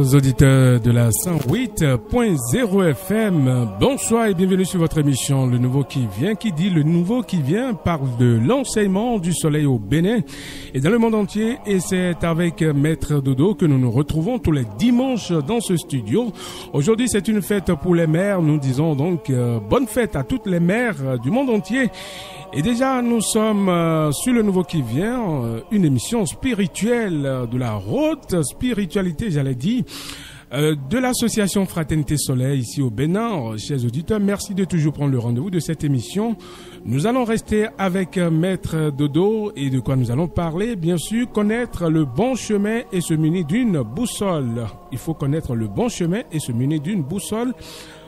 Chers auditeurs de la 108.0 FM, bonsoir et bienvenue sur votre émission Le Nouveau qui vient. Qui dit Le Nouveau qui vient parle de l'enseignement du soleil au Bénin et dans le monde entier. Et c'est avec Maître Dodo que nous nous retrouvons tous les dimanches dans ce studio. Aujourd'hui, c'est une fête pour les mères. Nous disons donc bonne fête à toutes les mères du monde entier. Et déjà, nous sommes sur Le Nouveau qui vient, une émission spirituelle de la haute spiritualité, j'allais dire, de l'association Fraternité Soleil ici au Bénin. Chers auditeurs, merci de toujours prendre le rendez-vous de cette émission. Nous allons rester avec Maître Dodo et de quoi nous allons parler. Bien sûr, connaître le bon chemin et se munir d'une boussole. Il faut connaître le bon chemin et se munir d'une boussole.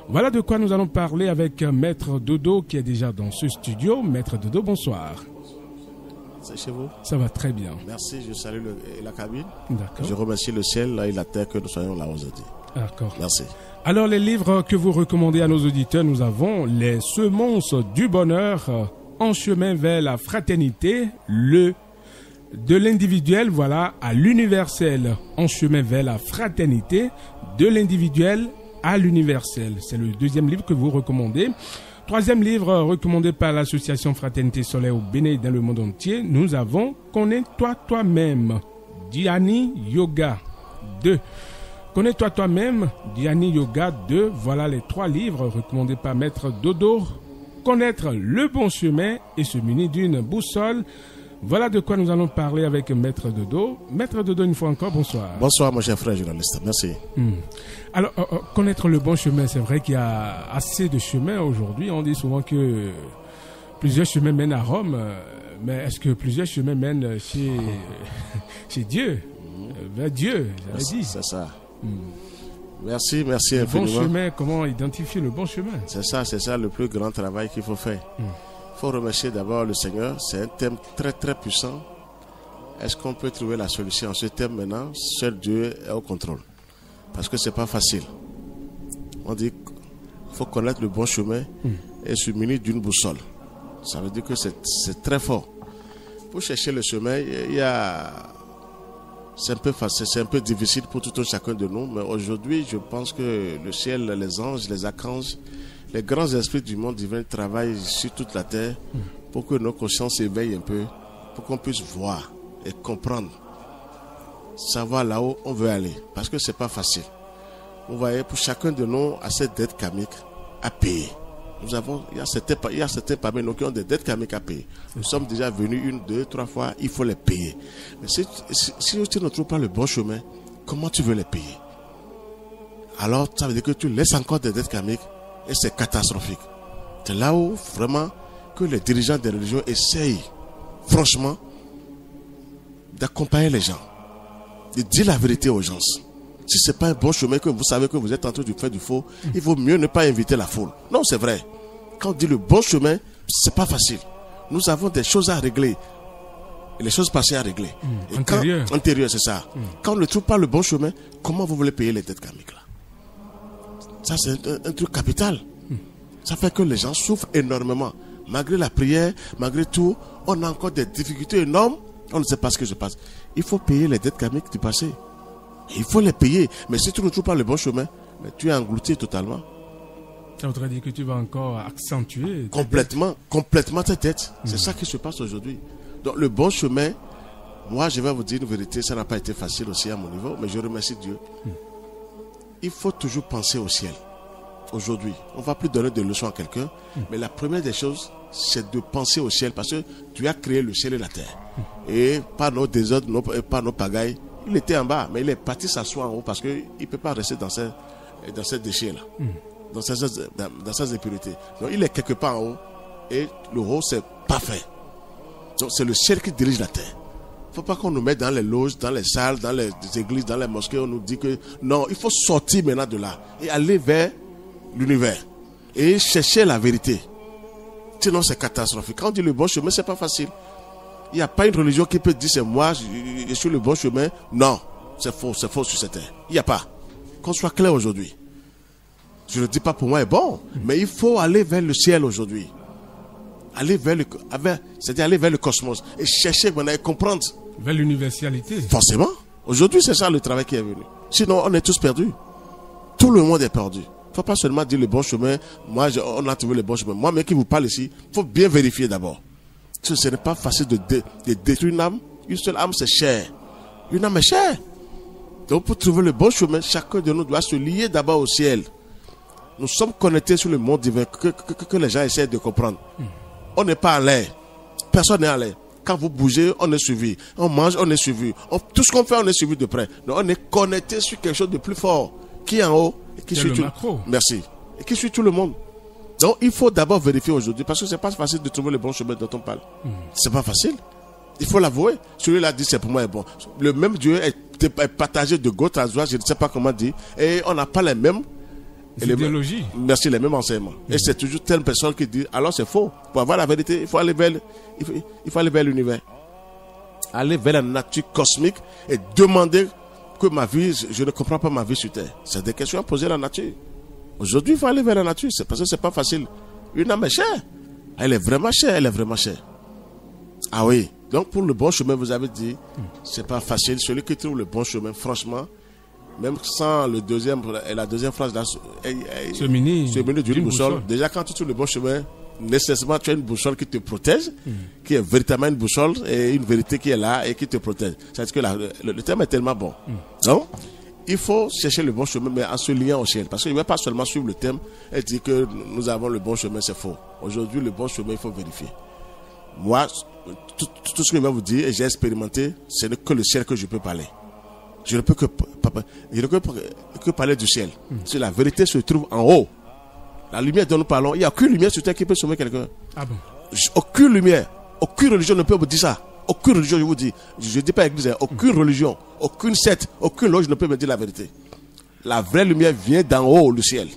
Voilà de quoi nous allons parler avec Maître Dodo qui est déjà dans ce studio. Maître Dodo, bonsoir. C'est chez vous? Ça va très bien. Merci, je salue la cabine. D'accord. Je remercie le ciel et la terre que nous soyons là aujourd'hui. D'accord. Merci. Alors, les livres que vous recommandez à nos auditeurs, nous avons Les Semences du Bonheur, En chemin vers la fraternité, de l'individuel, voilà, à l'universel. En chemin vers la fraternité, de l'individuel à l'universel. C'est le deuxième livre que vous recommandez. Troisième livre recommandé par l'association Fraternité Soleil au Bénin et dans le monde entier. Nous avons Connais-toi toi-même, Dhyani Yoga 2. Connais-toi toi-même, Dhyani Yoga 2. Voilà les trois livres recommandés par Maître Dodo. Connaître le bon chemin et se munir d'une boussole. Voilà de quoi nous allons parler avec Maître Dodo. Maître Dodo, une fois encore, bonsoir. Bonsoir, mon cher frère journaliste. Merci. Alors, connaître le bon chemin, c'est vrai qu'il y a assez de chemins aujourd'hui. On dit souvent que plusieurs chemins mènent à Rome, mais est-ce que plusieurs chemins mènent chez Dieu, vers Dieu, j'avais dit. C'est ça. Merci Le infiniment. bon chemin, comment identifier le bon chemin? C'est ça le plus grand travail qu'il faut faire. Il faut remercier d'abord le Seigneur. C'est un thème très très puissant. Est-ce qu'on peut trouver la solution à ce thème maintenant? Seul Dieu est au contrôle. Parce que c'est pas facile. On dit qu'il faut connaître le bon chemin et se munir d'une boussole. Ça veut dire que c'est très fort. Pour chercher le chemin, c'est un peu facile, c'est un peu difficile pour tout un chacun de nous. Mais aujourd'hui, je pense que le ciel, les anges, les archanges, les grands esprits du monde divin travaillent sur toute la terre pour que nos consciences s'éveillent un peu, pour qu'on puisse voir et comprendre, savoir là où on veut aller. Parce que c'est pas facile. Vous voyez, pour chacun de nous, à cette dette karmique à payer. Il y a certains parmi nous qui ont des dettes karmiques à payer. Nous sommes déjà venus 1, 2, 3 fois, il faut les payer. Mais si tu ne trouves pas le bon chemin, comment tu veux les payer? Alors, ça veut dire que tu laisses encore des dettes karmiques et c'est catastrophique. C'est là où vraiment que les dirigeants des religions essayent, franchement, d'accompagner les gens, de dire la vérité aux gens. Si ce n'est pas un bon chemin, que vous savez que vous êtes en train de faire du faux, il vaut mieux ne pas inviter la foule. Non, c'est vrai. Quand on dit le bon chemin, c'est pas facile. Nous avons des choses à régler. Et les choses passées à régler. Antérieures, c'est ça. Quand on ne trouve pas le bon chemin, comment vous voulez payer les dettes karmiques là? Ça, c'est un truc capital. Ça fait que les gens souffrent énormément. Malgré la prière, malgré tout, on a encore des difficultés énormes. On ne sait pas ce que se passe. Il faut payer les dettes karmiques du passé. Il faut les payer. Mais si tu ne trouves pas le bon chemin, tu es englouti totalement. Ça voudrait dire que tu vas encore accentuer complètement tes dettes. C'est ça qui se passe aujourd'hui. Donc le bon chemin, moi je vais vous dire une vérité, ça n'a pas été facile aussi à mon niveau, mais je remercie Dieu. Il faut toujours penser au ciel. Aujourd'hui, on ne va plus donner de leçons à quelqu'un, mais la première des choses, c'est de penser au ciel, parce que tu as créé le ciel et la terre. Et par nos désordres, par nos pagailles, il était en bas, mais il est parti s'asseoir en haut parce qu'il ne peut pas rester dans ces déchets-là, dans ces impuretés. Donc il est quelque part en haut, et le haut, c'est parfait. Donc c'est le ciel qui dirige la terre. Il ne faut pas qu'on nous mette dans les loges, dans les salles, dans les églises, dans les mosquées. On nous dit que non, il faut sortir maintenant de là et aller vers l'univers et chercher la vérité. Sinon, c'est catastrophique. Quand on dit le bon chemin, ce n'est pas facile. Il n'y a pas une religion qui peut dire c'est moi, je suis le bon chemin. Non, c'est faux sur cette terre. Il n'y a pas. Qu'on soit clair aujourd'hui. Je ne dis pas pour moi est bon, mais il faut aller vers le ciel aujourd'hui. C'est-à-dire aller vers le cosmos et chercher et comprendre. Vers l'universalité. Forcément. Aujourd'hui, c'est ça le travail qui est venu. Sinon, on est tous perdus. Tout le monde est perdu. Il ne faut pas seulement dire le bon chemin. Moi, on a trouvé le bon chemin. Moi, mais qui vous parle ici, il faut bien vérifier d'abord. Ce n'est pas facile de détruire une âme. Une seule âme, c'est cher. Une âme est chère. Donc, pour trouver le bon chemin, chacun de nous doit se lier d'abord au ciel. Nous sommes connectés sur le monde divin que les gens essaient de comprendre. On n'est pas en l'air. Personne n'est en l'air. Quand vous bougez, on est suivi. On mange, on est suivi. Tout ce qu'on fait, on est suivi de près. Donc, on est connecté sur quelque chose de plus fort. Qui est en haut et qui suit tout. Merci. Et qui suit tout le monde. Donc, il faut d'abord vérifier aujourd'hui, parce que c'est pas facile de trouver le bon chemin dont on parle. C'est pas facile. Il faut l'avouer. Celui-là dit c'est pour moi est bon. Le même Dieu est partagé de gauche à droite, je ne sais pas comment dire. Et on n'a pas les mêmes idéologies. Merci, les mêmes enseignements. Et c'est toujours telle personne qui dit alors c'est faux. Pour avoir la vérité, il faut aller vers l'univers. Aller vers la nature cosmique et demander que ma vie, je ne comprends pas ma vie sur terre. C'est des questions à poser à la nature. Aujourd'hui, il faut aller vers la nature. C'est parce que c'est pas facile. Une âme est chère. Elle est vraiment chère. Elle est vraiment chère. Ah oui. Donc, pour le bon chemin, vous avez dit, c'est pas facile. Celui qui trouve le bon chemin, franchement, même sans la deuxième phrase, ce mini d'une boussole. Déjà, quand tu trouves le bon chemin, nécessairement, tu as une boussole qui te protège, qui est véritablement une boussole et une vérité qui est là et qui te protège. C'est-à-dire que le terme est tellement bon. Donc, il faut chercher le bon chemin, mais en se liant au ciel. Parce qu'il ne va pas seulement suivre le thème et dire que nous avons le bon chemin, c'est faux. Aujourd'hui, le bon chemin, il faut vérifier. Moi, tout ce que je vais vous dire, et j'ai expérimenté, ce n'est que le ciel que je peux parler. Je ne peux que parler du ciel. Si la vérité se trouve en haut, la lumière dont nous parlons, il n'y a aucune lumière sur terre qui peut sauver quelqu'un. Ah bon? Aucune lumière, aucune religion ne peut vous dire ça. Aucune religion, je vous dis. Je ne dis pas église, aucune religion, aucune secte, aucune loge ne peut me dire la vérité. La vraie lumière vient d'en haut, le ciel.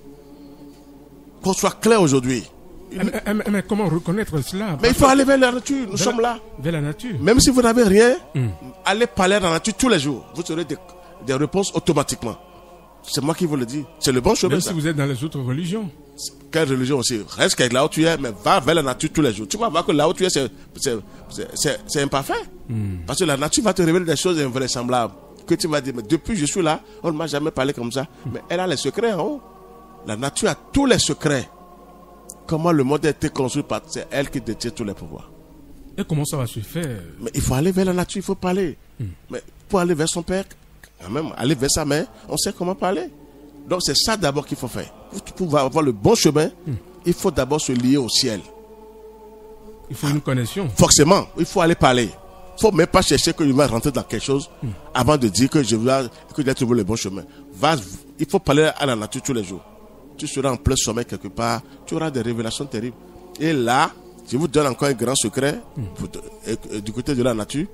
Qu'on soit clair aujourd'hui. Mais comment reconnaître cela? Mais il faut aller vers la nature, nous sommes là. Vers la nature. Même si vous n'avez rien, allez parler dans la nature tous les jours. Vous aurez des réponses automatiquement. C'est moi qui vous le dis. C'est le bon chemin. Même si vous êtes dans les autres religions. Quelle religion aussi? Reste là où tu es, mais va vers la nature tous les jours. Tu vas voir que là où tu es, c'est imparfait. Parce que la nature va te révéler des choses invraisemblables. Que tu vas dire, mais depuis que je suis là, on ne m'a jamais parlé comme ça. Mais elle a les secrets en haut. La nature a tous les secrets. Comment le monde a été construit, c'est elle qui détient tous les pouvoirs. Et comment ça va se faire? Mais il faut aller vers la nature, il faut parler. Mais pour aller vers son père, quand même, aller vers sa mère, on sait comment parler. Donc c'est ça d'abord qu'il faut faire. Pour avoir le bon chemin, il faut d'abord se lier au ciel. Il faut une connexion. Forcément, il faut aller parler. Il ne faut même pas chercher que je vais rentrer dans quelque chose avant de dire que je vais trouver le bon chemin. Il faut parler à la nature tous les jours. Tu seras en plein sommeil quelque part, tu auras des révélations terribles. Et là, je vous donne encore un grand secret du côté de la nature.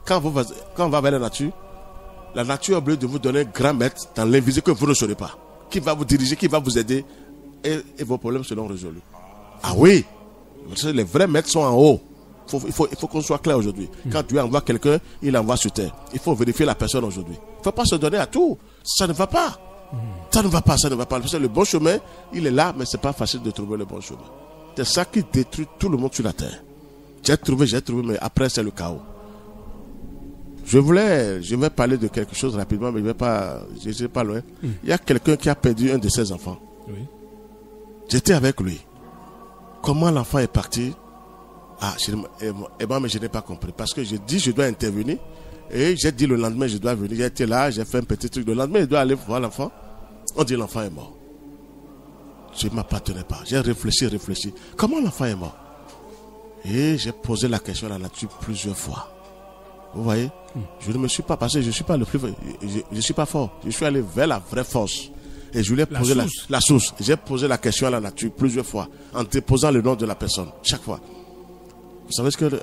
Quand on va vers la nature a oublié de vous donner un grand maître dans l'invisible que vous ne saurez pas. Qui va vous diriger, qui va vous aider et vos problèmes seront résolus. Ah oui, les vrais maîtres sont en haut. Il faut qu'on soit clair aujourd'hui. Quand Dieu envoie quelqu'un, il envoie sur terre. Il faut vérifier la personne aujourd'hui. Il ne faut pas se donner à tout. Ça ne va pas. Ça ne va pas. Parce que le bon chemin, il est là, mais ce n'est pas facile de trouver le bon chemin. C'est ça qui détruit tout le monde sur la terre. J'ai trouvé, mais après c'est le chaos. Je vais parler de quelque chose rapidement, mais je ne suis pas loin. Il y a quelqu'un qui a perdu un de ses enfants. Oui. J'étais avec lui. Comment l'enfant est parti? Mais je n'ai pas compris. Parce que je dis, je dois intervenir. Et j'ai dit le lendemain, je dois venir. J'ai été là, j'ai fait un petit truc. Le lendemain, je dois aller voir l'enfant. On dit l'enfant est mort. Je ne m'appartenais pas. J'ai réfléchi. Comment l'enfant est mort? Et j'ai posé la question à la nature plusieurs fois. Vous voyez? Je ne me suis pas passé, je ne suis pas le plus. Je ne suis pas fort. Je suis allé vers la vraie force. Et je lui ai posé la source. J'ai posé la question à la nature plusieurs fois, en déposant le nom de la personne, chaque fois. Vous savez ce que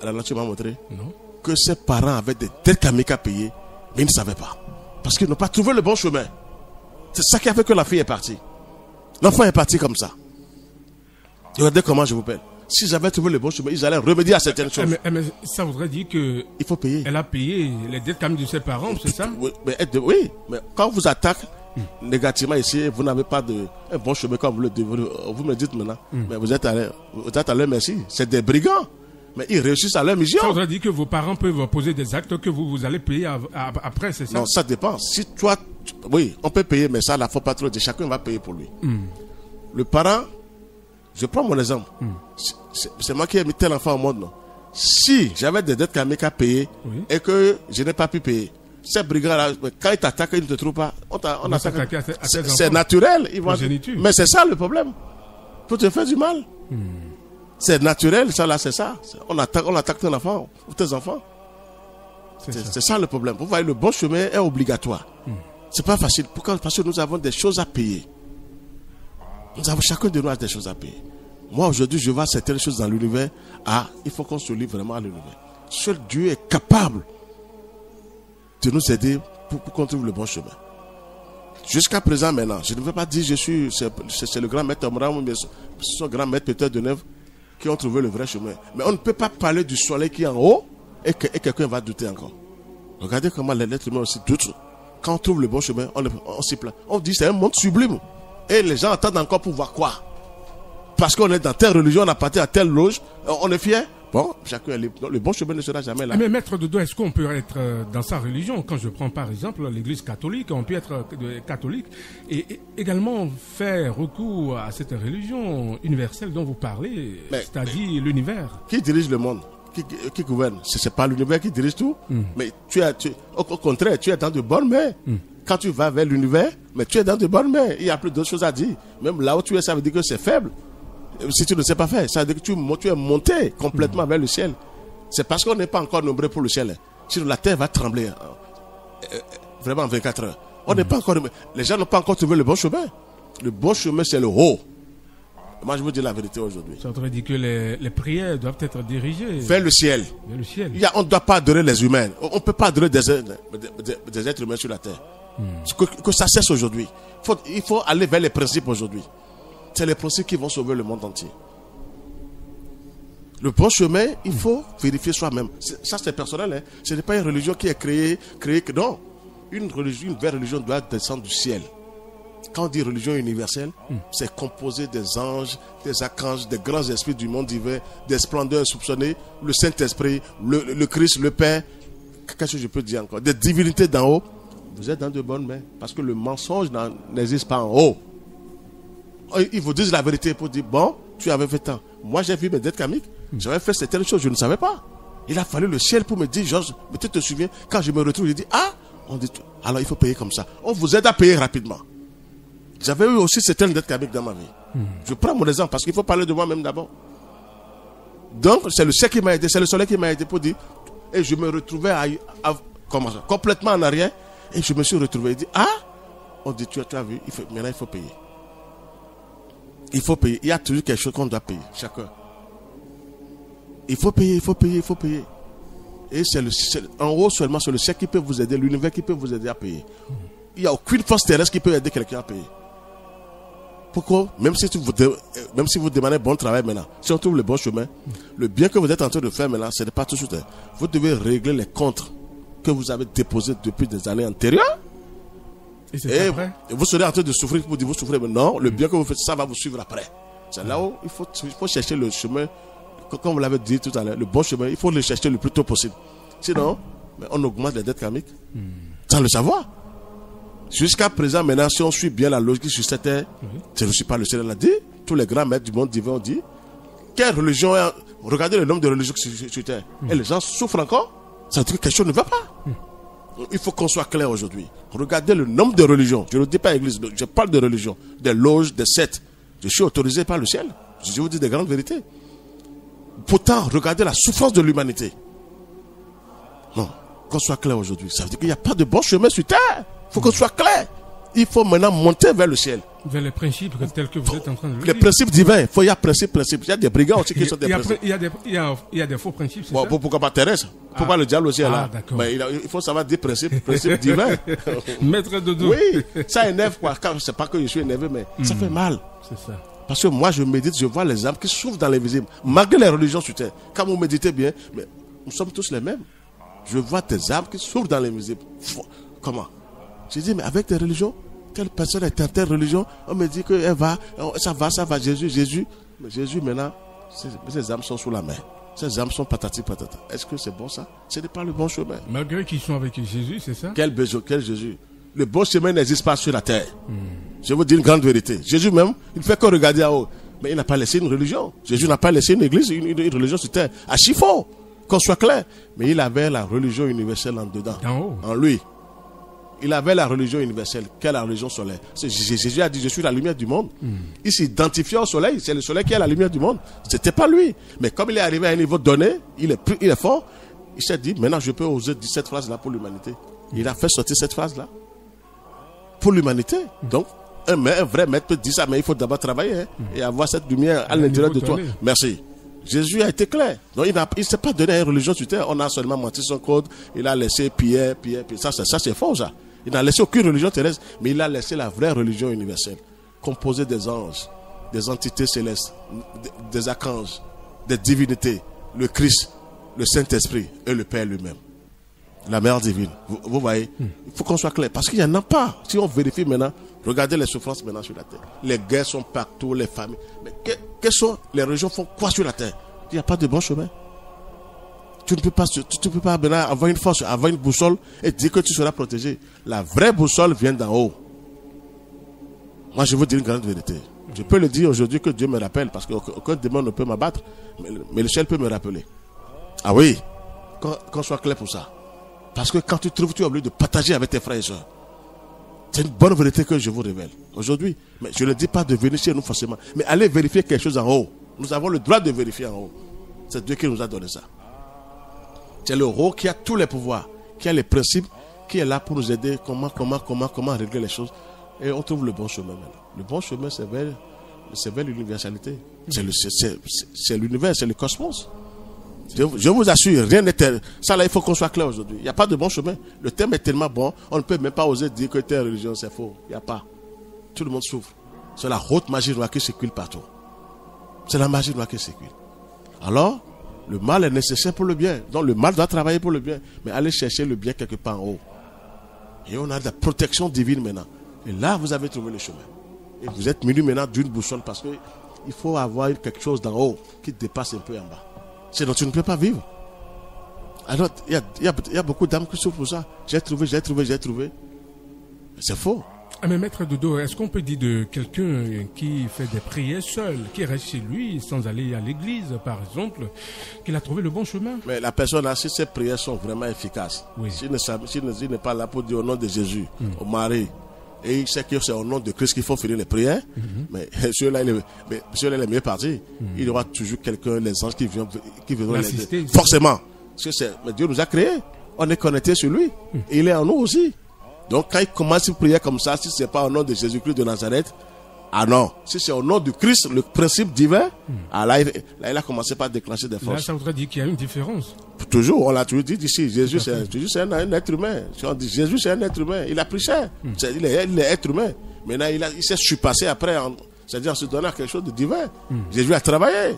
la nature m'a montré? Non. Que ses parents avaient des dettes karmiques à payer, mais ils ne savaient pas. Parce qu'ils n'ont pas trouvé le bon chemin. C'est ça qui a fait que la fille est partie. L'enfant est parti comme ça. Regardez comment je vous parle. S'ils avaient trouvé le bon chemin, ils allaient remédier à certaines choses. Mais ça voudrait dire que il faut payer. Elle a payé les dettes karmiques de ses parents, c'est ça? Oui, mais quand on vous attaque négativement ici, vous n'avez pas un bon chemin comme vous le devez. Vous me dites maintenant, mais vous êtes à leur merci. C'est des brigands. Mais ils réussissent à leur mission. Ça voudrait dire que vos parents peuvent poser des actes que vous allez payer après, c'est ça? Non, ça dépend. Si toi, oui, on peut payer, mais ça, il ne faut pas trop dire. Chacun va payer pour lui. Le parent, je prends mon exemple. C'est moi qui ai mis tel enfant au monde, non? Si j'avais des dettes karmiques à payer et que je n'ai pas pu payer, ces brigands-là, quand ils t'attaquent, ils ne te trouvent pas. On attaque. C'est naturel. Mais c'est ça le problème. Pour te faire du mal. C'est naturel, ça là, c'est ça. On attaque ton enfant ou tes enfants. C'est ça le problème. Vous voyez, le bon chemin est obligatoire. C'est pas facile. Pourquoi? Parce que nous avons des choses à payer. Chacun de nous a des choses à payer. Moi, aujourd'hui, je vois certaines choses dans l'univers. Il faut qu'on se livre vraiment à l'univers. Seul Dieu est capable de nous aider pour qu'on trouve le bon chemin. Jusqu'à présent, maintenant, je ne veux pas dire c'est le grand maître Abraham, mais son grand maître Peter de Nève qui ont trouvé le vrai chemin. Mais on ne peut pas parler du soleil qui est en haut et quelqu'un va douter encore. Regardez comment l'être humain aussi doute. Quand on trouve le bon chemin, on s'y plaint. On dit c'est un monde sublime. Et les gens attendent encore pour voir quoi? Parce qu'on est dans telle religion, on appartient à telle loge, on est fier. Bon, chacun est libre. Le bon chemin ne sera jamais là. Mais maître Dodo, est-ce qu'on peut être dans sa religion? Quand je prends par exemple l'église catholique, on peut être catholique et également faire recours à cette religion universelle dont vous parlez, c'est-à-dire l'univers. Qui dirige le monde? Qui gouverne? C'est pas l'univers qui dirige tout. Mais au contraire, tu es dans de bonnes mains. Quand tu vas vers l'univers, mais tu es dans de bonnes mains. Il y a plus d'autres choses à dire. Même là où tu es, ça veut dire que c'est faible. Si tu ne sais pas faire, ça veut dire que tu es monté complètement vers le ciel. C'est parce qu'on n'est pas encore nombreux pour le ciel. Sinon la terre va trembler. Vraiment en 24 heures. On n'est pas encore. Les gens n'ont pas encore trouvé le bon chemin. Le bon chemin, c'est le haut. Moi, je vous dis la vérité aujourd'hui. Ça voudrait dire que les prières doivent être dirigées vers le ciel. Vers le ciel. On ne doit pas adorer les humains. On ne peut pas adorer des êtres humains sur la terre. Que ça cesse aujourd'hui. Il faut aller vers les principes aujourd'hui. C'est les principes qui vont sauver le monde entier. Le bon chemin, il faut vérifier soi-même. Ça, c'est personnel. Hein. Ce n'est pas une religion qui est créée. Non. Une vraie religion doit descendre du ciel. Quand on dit religion universelle, c'est composé des anges, des archanges, des grands esprits du monde divin, des splendeurs soupçonnées, le Saint-Esprit, le Christ, le Père. Qu'est-ce que je peux dire encore? Des divinités d'en haut. Vous êtes dans de bonnes mains. Parce que le mensonge n'existe pas en haut. Ils vous disent la vérité pour dire, bon, tu avais fait tant. Moi, j'ai vu mes dettes karmiques. J'avais fait certaines choses, je ne savais pas. Il a fallu le ciel pour me dire, Georges, mais tu te souviens, quand je me retrouve, je dis, on dit, alors il faut payer comme ça. On vous aide à payer rapidement. J'avais eu aussi certaines dettes karmiques dans ma vie. Je prends mon exemple parce qu'il faut parler de moi-même d'abord. Donc, c'est le ciel qui m'a aidé, c'est le soleil qui m'a aidé pour dire, et je me retrouvais complètement en arrière, et je me suis retrouvé et dit, on dit, tu as vu, maintenant il faut payer. Il faut payer. Il y a toujours quelque chose qu'on doit payer, chacun. Il faut payer, il faut payer, il faut payer. Et en haut seulement, c'est le ciel qui peut vous aider, l'univers qui peut vous aider à payer. Il n'y a aucune force terrestre qui peut aider quelqu'un à payer. Pourquoi? Même si vous demandez bon travail maintenant, si on trouve le bon chemin, le bien que vous êtes en train de faire maintenant, ce n'est pas tout de suite. Vous devez régler les comptes que vous avez déposés depuis des années antérieures. Et vous serez en train de souffrir pour dire vous souffrez, mais non, le bien que vous faites, ça va vous suivre après. C'est là où il faut chercher le chemin, comme vous l'avez dit tout à l'heure, le bon chemin, il faut le chercher le plus tôt possible. Sinon, on augmente les dettes karmiques sans le savoir. Jusqu'à présent, maintenant, si on suit bien la logique sur cette terre, je ne suis pas le seul à l'a dit, tous les grands maîtres du monde divin ont dit, quelle religion est... Regardez le nombre de religions sur terre. Et les gens souffrent encore, ça veut dire que quelque chose ne va pas. Il faut qu'on soit clair aujourd'hui. Regardez le nombre de religions. Je ne dis pas église, je parle de religions, des loges, des sectes. Je suis autorisé par le ciel. Je vous dis des grandes vérités. Pourtant, regardez la souffrance de l'humanité. Non, qu'on soit clair aujourd'hui. Ça veut dire qu'il n'y a pas de bon chemin sur terre. Il faut qu'on soit clair. Il faut maintenant monter vers le ciel. Vers les principes tels que vous êtes en train de le dire. Les principes divins. Il y a principes. Il y a des brigands aussi qui sont des principes. Il y a des faux principes, c'est ça? Pourquoi pas Thérèse? Pourquoi le diable aussi est là? Mais il faut savoir des principes divins. Maître Dodo. Oui, ça énerve quoi. C'est pas que je suis énervé, mais ça fait mal. C'est ça. Parce que moi, je médite, je vois les âmes qui souffrent dans l'invisible. Malgré les religions sur terre. Quand vous méditez bien, mais nous sommes tous les mêmes. Je vois des âmes qui souffrent dans l'invisible. Comment? Je dis, mais avec tes religions, telle personne est en telle religion, on me dit que ça va, Jésus. Mais Jésus, maintenant, ces âmes sont sous la main. Ces âmes sont patati patata. Est-ce que c'est bon ça? Ce n'est pas le bon chemin. Malgré qu'ils sont avec Jésus, c'est ça? Quel Jésus? Le bon chemin n'existe pas sur la terre. Je vous dis une grande vérité. Jésus même, il ne fait que regarder en haut. Mais il n'a pas laissé une religion. Jésus n'a pas laissé une église, une religion sur terre. Archi fort, qu'on soit clair. Mais il avait la religion universelle en dedans. En haut. En lui. Il avait la religion universelle. Quelle est la religion solaire? Jésus a dit, je suis la lumière du monde. Il s'identifiait au soleil. C'est le soleil qui est la lumière du monde. C'était pas lui. Mais comme il est arrivé à un niveau donné, il est fort. Il s'est dit, maintenant je peux oser dire cette phrase-là pour l'humanité. Il a fait sortir cette phrase-là. Pour l'humanité. Donc, un vrai maître peut dire ça, mais il faut d'abord travailler et avoir cette lumière à l'intérieur de toi. Merci. Jésus a été clair. Donc, il ne s'est pas donné à une religion sur terre. On a seulement menti son code. Il a laissé Pierre. Ça c'est faux, ça. Il n'a laissé aucune religion terrestre, mais il a laissé la vraie religion universelle, composée des anges, des entités célestes, des archanges, des divinités, le Christ, le Saint-Esprit et le Père lui-même. La mère divine. Vous voyez, il faut qu'on soit clair. Parce qu'il n'y en a pas. Si on vérifie maintenant, regardez les souffrances maintenant sur la terre. Les guerres sont partout, les familles. Mais quelles sont les religions font quoi sur la terre? Il n'y a pas de bon chemin. Tu ne peux pas maintenant avoir une force, avoir une boussole et dire que tu seras protégé. La vraie boussole vient d'en haut. Moi, je vous dis une grande vérité. Je peux le dire aujourd'hui que Dieu me rappelle parce qu'aucun démon ne peut m'abattre. Mais le ciel peut me rappeler. Ah oui, qu'on soit clair pour ça. Parce que quand tu trouves, tu es obligé de partager avec tes frères et soeurs. C'est une bonne vérité que je vous révèle aujourd'hui. Mais je ne dis pas de venir chez nous forcément. Mais allez vérifier quelque chose en haut. Nous avons le droit de vérifier en haut. C'est Dieu qui nous a donné ça. C'est le haut qui a tous les pouvoirs, qui a les principes, qui est là pour nous aider. Comment régler les choses. Et on trouve le bon chemin maintenant. Le bon chemin, c'est vers l'universalité. C'est l'univers, c'est le cosmos. Je vous assure, rien n'est... Ça là, il faut qu'on soit clair aujourd'hui. Il n'y a pas de bon chemin. Le thème est tellement bon, on ne peut même pas oser dire que telle religion, c'est faux. Il n'y a pas. Tout le monde souffre. C'est la haute magie noire qui circule partout. C'est la magie noire qui circule. Alors, le mal est nécessaire pour le bien. Donc le mal doit travailler pour le bien. Mais allez chercher le bien quelque part en haut. Et on a de la protection divine maintenant. Et là, vous avez trouvé le chemin. Et vous êtes muni maintenant d'une boussole parce qu'il faut avoir quelque chose d'en haut qui dépasse un peu en bas. Sinon, tu ne peux pas vivre. Alors, il y a beaucoup d'âmes qui souffrent pour ça. J'ai trouvé. C'est faux. Mais maître Dodo, est-ce qu'on peut dire de quelqu'un qui fait des prières seul, qui reste chez lui sans aller à l'église, par exemple, qu'il a trouvé le bon chemin? Mais la personne, si ses prières sont vraiment efficaces, oui. S'il n'est pas là pour dire au nom de Jésus, au mari, et il sait que c'est au nom de Christ qu'il faut finir les prières, mais celui-là, il est mieux parti. Il y aura toujours quelqu'un, les anges qui viennent l'aider. Forcément. Parce que mais Dieu nous a créés. On est connectés sur lui. Et il est en nous aussi. Donc quand il commence une prière comme ça, si ce n'est pas au nom de Jésus-Christ de Nazareth, ah non. Si c'est au nom du Christ, le principe divin, là, il a commencé par déclencher des forces. Là, ça voudrait dire qu'il y a une différence. Toujours, on l'a toujours dit ici. Jésus, c'est un être humain. Si on dit Jésus, c'est un être humain. Il a pris cher. Il est être humain. Maintenant, il s'est surpassé après, c'est-à-dire en se donnant quelque chose de divin. Jésus a travaillé.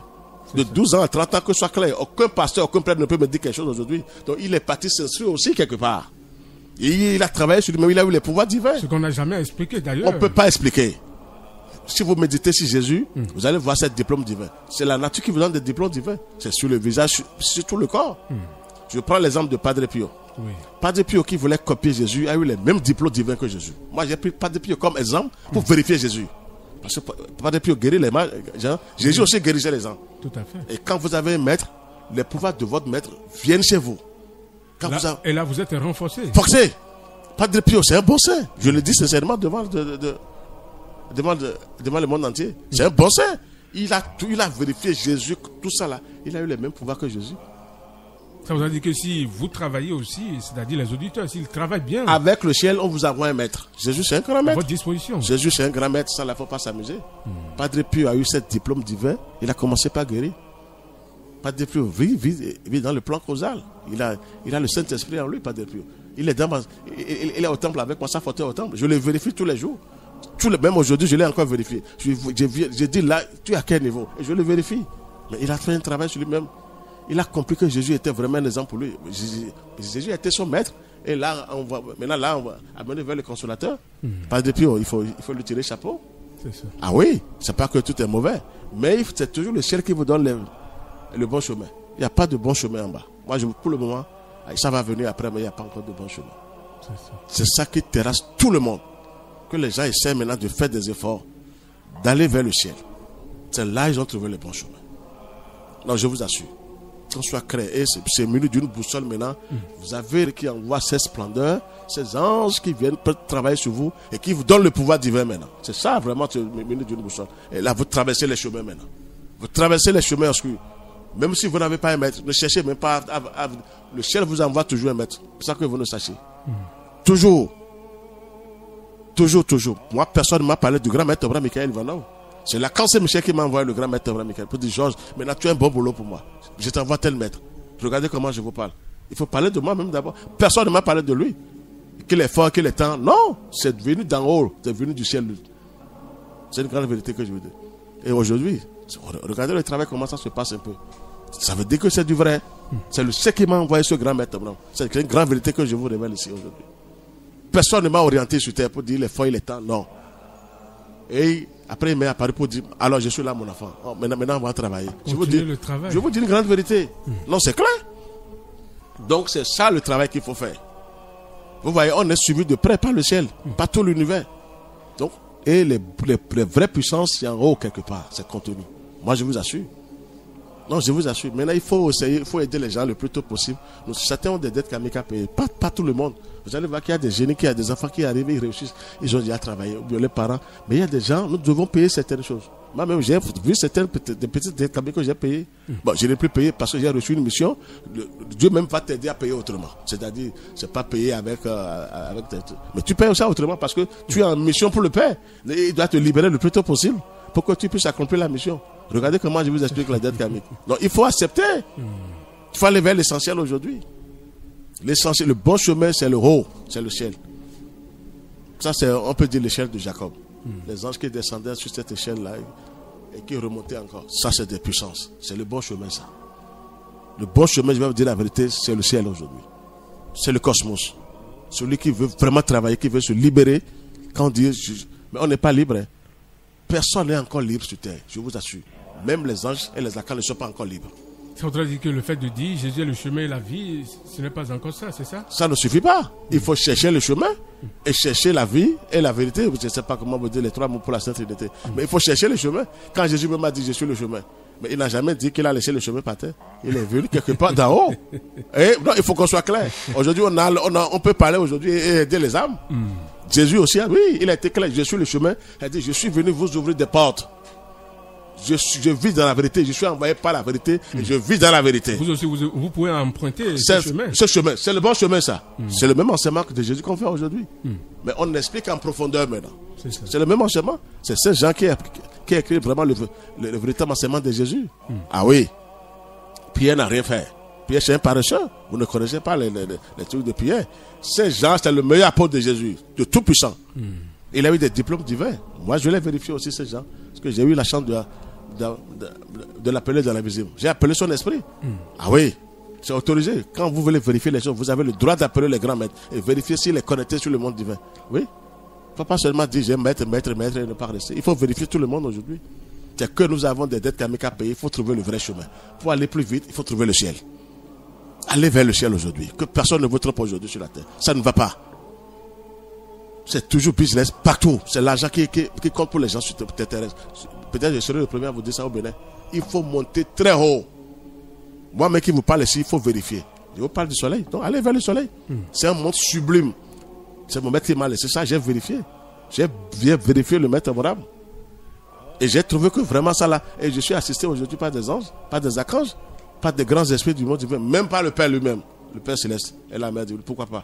De 12 ans à 30 ans, que ce soit clair. Aucun pasteur, aucun prêtre ne peut me dire quelque chose aujourd'hui. Donc, il est parti s'instruire aussi quelque part. Et il a travaillé sur lui-même, il a eu les pouvoirs divins. Ce qu'on n'a jamais expliqué d'ailleurs. On ne peut pas expliquer. Si vous méditez sur Jésus, vous allez voir ce diplôme divin. C'est la nature qui vous donne des diplômes divins. C'est sur le visage, sur tout le corps. Je prends l'exemple de Padre Pio. Oui. Padre Pio qui voulait copier Jésus a eu les mêmes diplômes divins que Jésus. Moi, j'ai pris Padre Pio comme exemple pour vérifier Jésus. Parce que Padre Pio guérit les gens. Jésus aussi guérissait les gens. Tout à fait. Et quand vous avez un maître, les pouvoirs de votre maître viennent chez vous. Et là, vous êtes renforcé. Forcé. Padre Pio, c'est un bon saint. Je le dis sincèrement devant le monde entier. C'est un bon saint. Il a vérifié Jésus, tout ça là. Il a eu les mêmes pouvoirs que Jésus. Ça vous a dit que si vous travaillez aussi, c'est-à-dire les auditeurs, s'ils travaillent bien. Avec le ciel, on vous envoie un maître. Jésus, c'est un grand maître. À votre disposition. Jésus, c'est un grand maître. Ça, il ne faut pas s'amuser. Padre Pio a eu ce diplôme divin. Il a commencé par guérir. Padre Pio vit dans le plan causal. Il a le Saint-Esprit en lui, Padre Pio. Il est au temple avec moi, sa photo est au temple. Je le vérifie tous les jours. Même aujourd'hui, je l'ai encore vérifié. Je dis là, tu es à quel niveau? Et je le vérifie. Mais il a fait un travail sur lui-même. Il a compris que Jésus était vraiment un exemple pour lui. Jésus était son maître. Et là, on va amener vers le consolateur. Padre Pio, il faut lui tirer le chapeau. C'est ça. Ah oui, c'est pas que tout est mauvais. Mais c'est toujours le ciel qui vous donne le bon chemin. Il n'y a pas de bon chemin en bas. Moi, pour le moment, ça va venir après, mais il n'y a pas encore de bon chemin. C'est ça qui terrasse tout le monde. Que les gens essaient maintenant de faire des efforts, d'aller vers le ciel. C'est là qu'ils ont trouvé le bon chemin. Non, je vous assure. Qu'on soit créé, c'est muni d'une boussole maintenant. Vous avez qui envoie ces splendeurs, ces anges qui viennent travailler sur vous et qui vous donnent le pouvoir divin maintenant. C'est ça vraiment, c'est muni d'une boussole. Et là, vous traversez les chemins maintenant. Vous traversez les chemins obscurs. Même si vous n'avez pas un maître, ne cherchez même pas. Le ciel vous envoie toujours un maître. C'est ça que vous ne sachez. Toujours. Toujours. Moi, personne ne m'a parlé du grand maître Abraham Michael Ivanov. C'est la Cancer Michel qui m'a envoyé le grand maître Abraham Michael pour dire Georges, maintenant tu as un bon boulot pour moi. Je t'envoie tel maître. Regardez comment je vous parle. Il faut parler de moi même d'abord. Personne ne m'a parlé de lui. Qu'il est fort, qu'il est temps. Non, c'est venu d'en haut. C'est venu du ciel. C'est une grande vérité que je veux dire. Et aujourd'hui, regardez le travail, comment ça se passe un peu. Ça veut dire que c'est du vrai. C'est le ciel qui m'a envoyé ce grand maître Abraham. C'est une grande vérité que je vous révèle ici aujourd'hui. Personne ne m'a orienté sur terre pour dire il est fort, il est temps. Non. Et après, il m'est apparu pour dire alors je suis là, mon enfant. Oh, maintenant, on va travailler. Je vous dis une grande vérité. Non, c'est clair. Donc, c'est ça le travail qu'il faut faire. Vous voyez, on est suivi de près par le ciel, par tout l'univers. Donc, et les vraies puissances, il y a en haut quelque part, c'est contenu. Moi, je vous assure. Non, je vous assure. Maintenant, il faut essayer, il faut aider les gens le plus tôt possible. Nous, certains ont des dettes qu'Amika paye. Pas tout le monde. Vous allez voir qu'il y a des génies, qu'il y a des enfants qui arrivent, ils réussissent, ils ont déjà travaillé, ou bien les parents. Mais il y a des gens, nous devons payer certaines choses. Moi-même, j'ai vu certaines des petites dettes que j'ai payées. Bon, je n'ai plus payé parce que j'ai reçu une mission. Dieu même va t'aider à payer autrement. C'est-à-dire, c'est pas payer avec mais tu payes ça autrement parce que tu es en mission pour le Père. Il doit te libérer le plus tôt possible pour que tu puisses accomplir la mission. Regardez comment je vous explique la dette karmique. Donc, il faut accepter. Il faut aller vers l'essentiel aujourd'hui. L'essentiel, le bon chemin, c'est le haut, c'est le ciel. Ça, c'est, on peut dire, l'échelle de Jacob. Les anges qui descendaient sur cette échelle-là et qui remontaient encore. Ça, c'est des puissances. C'est le bon chemin, ça. Le bon chemin, je vais vous dire la vérité, c'est le ciel aujourd'hui. C'est le cosmos. Celui qui veut vraiment travailler, qui veut se libérer. Quand on dit, mais on n'est pas libre. Hein. Personne n'est encore libre sur terre, je vous assure. Même les anges et les archanges ne sont pas encore libres. Ça voudrait dire que le fait de dire Jésus est le chemin et la vie, ce n'est pas encore ça, c'est ça? Ça ne suffit pas. Il faut chercher le chemin et chercher la vie et la vérité. Je ne sais pas comment vous dire les trois mots pour la Sainte Trinité. Mais il faut chercher le chemin. Quand Jésus m'a dit je suis le chemin, mais il n'a jamais dit qu'il a laissé le chemin par terre. Il est venu quelque part d'en haut. Et non, il faut qu'on soit clair. Aujourd'hui, on peut parler aujourd'hui et aider les âmes. Jésus aussi, oui, il a été clair. Je suis le chemin. Il a dit je suis venu vous ouvrir des portes. Je vis dans la vérité, je suis envoyé par la vérité et je vis dans la vérité. Vous aussi, vous pouvez emprunter ce chemin. Ce chemin, c'est le bon chemin, ça. C'est le même enseignement que de Jésus qu'on fait aujourd'hui. Mais on explique en profondeur maintenant. C'est le même enseignement. C'est ces gens qui écrivent vraiment le véritable enseignement de Jésus. Ah oui. Pierre n'a rien fait. Pierre, c'est un paresseux. Vous ne connaissez pas les trucs de Pierre. Ces gens, c'est le meilleur apôtre de Jésus, de tout puissant. Il a eu des diplômes divins. Moi, je l'ai vérifié aussi, ces gens. Parce que j'ai eu la chance de l'appeler dans l'invisible. J'ai appelé son esprit. Ah oui, c'est autorisé. Quand vous voulez vérifier les choses, vous avez le droit d'appeler les grands maîtres et vérifier s'il est connecté sur le monde divin. Oui. Il ne faut pas seulement dire j'ai maître et ne pas rester. Il faut vérifier tout le monde aujourd'hui. C'est que nous avons des dettes karmiques à payer. Il faut trouver le vrai chemin. Pour aller plus vite, il faut trouver le ciel. Allez vers le ciel aujourd'hui. Que personne ne vous trompe aujourd'hui sur la terre. Ça ne va pas. C'est toujours business partout. C'est l'argent qui compte pour les gens sur terre terrestre. Peut-être que je serai le premier à vous dire ça au Bénin. Il faut monter très haut. Moi-même qui vous parle ici, il faut vérifier. Je vous parle du soleil. Donc allez vers le soleil. C'est un monde sublime. C'est mon maître qui m'a laissé ça. J'ai vérifié. J'ai vérifié le maître Abraham. Et j'ai trouvé que vraiment ça là. Et je suis assisté aujourd'hui par des anges, par des archanges, par des grands esprits du monde divin. Même par le Père lui-même. Le Père céleste et la Mère divine. Pourquoi pas?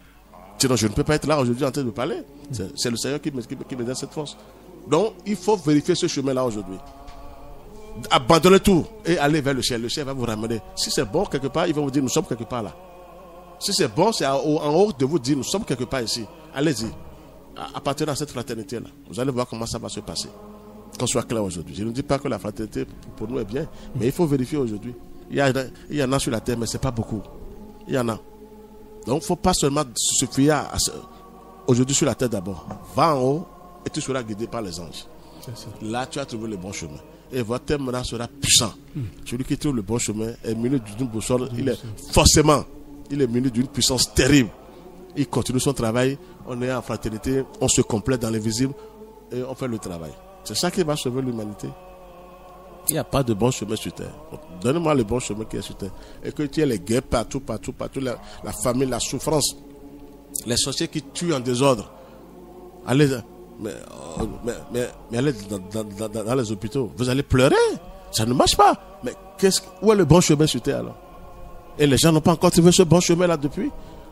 Sinon, je ne peux pas être là aujourd'hui en train de parler. C'est le Seigneur qui me donne cette force. Donc, il faut vérifier ce chemin-là aujourd'hui. Abandonnez tout et allez vers le ciel. Le ciel va vous ramener. Si c'est bon quelque part, il va vous dire nous sommes quelque part là. Si c'est bon, c'est en haut de vous dire nous sommes quelque part ici. Allez-y. Appartenez à cette fraternité-là. Vous allez voir comment ça va se passer. Qu'on soit clair aujourd'hui. Je ne dis pas que la fraternité pour nous est bien, mais il faut vérifier aujourd'hui. Il y en a sur la terre, mais ce n'est pas beaucoup. Il y en a. Donc, il ne faut pas seulement se fier aujourd'hui sur la terre d'abord. Va en haut et tu seras guidé par les anges. Là, tu as trouvé le bon chemin. Et votre terme maintenant sera puissant. Celui qui trouve le bon chemin est muni d'une boussole. Il est muni d'une puissance terrible. Il continue son travail. On est en fraternité. On se complète dans l'invisible. Et on fait le travail. C'est ça qui va sauver l'humanité. Il n'y a pas de bon chemin sur terre. Donne-moi le bon chemin qui est sur terre. Et que tu aies les guerres partout, la famine, la souffrance, les sorciers qui tuent en désordre. Allez, mais allez dans les hôpitaux. Vous allez pleurer. Ça ne marche pas. Mais où est le bon chemin sur terre alors? Et les gens n'ont pas encore trouvé ce bon chemin là depuis.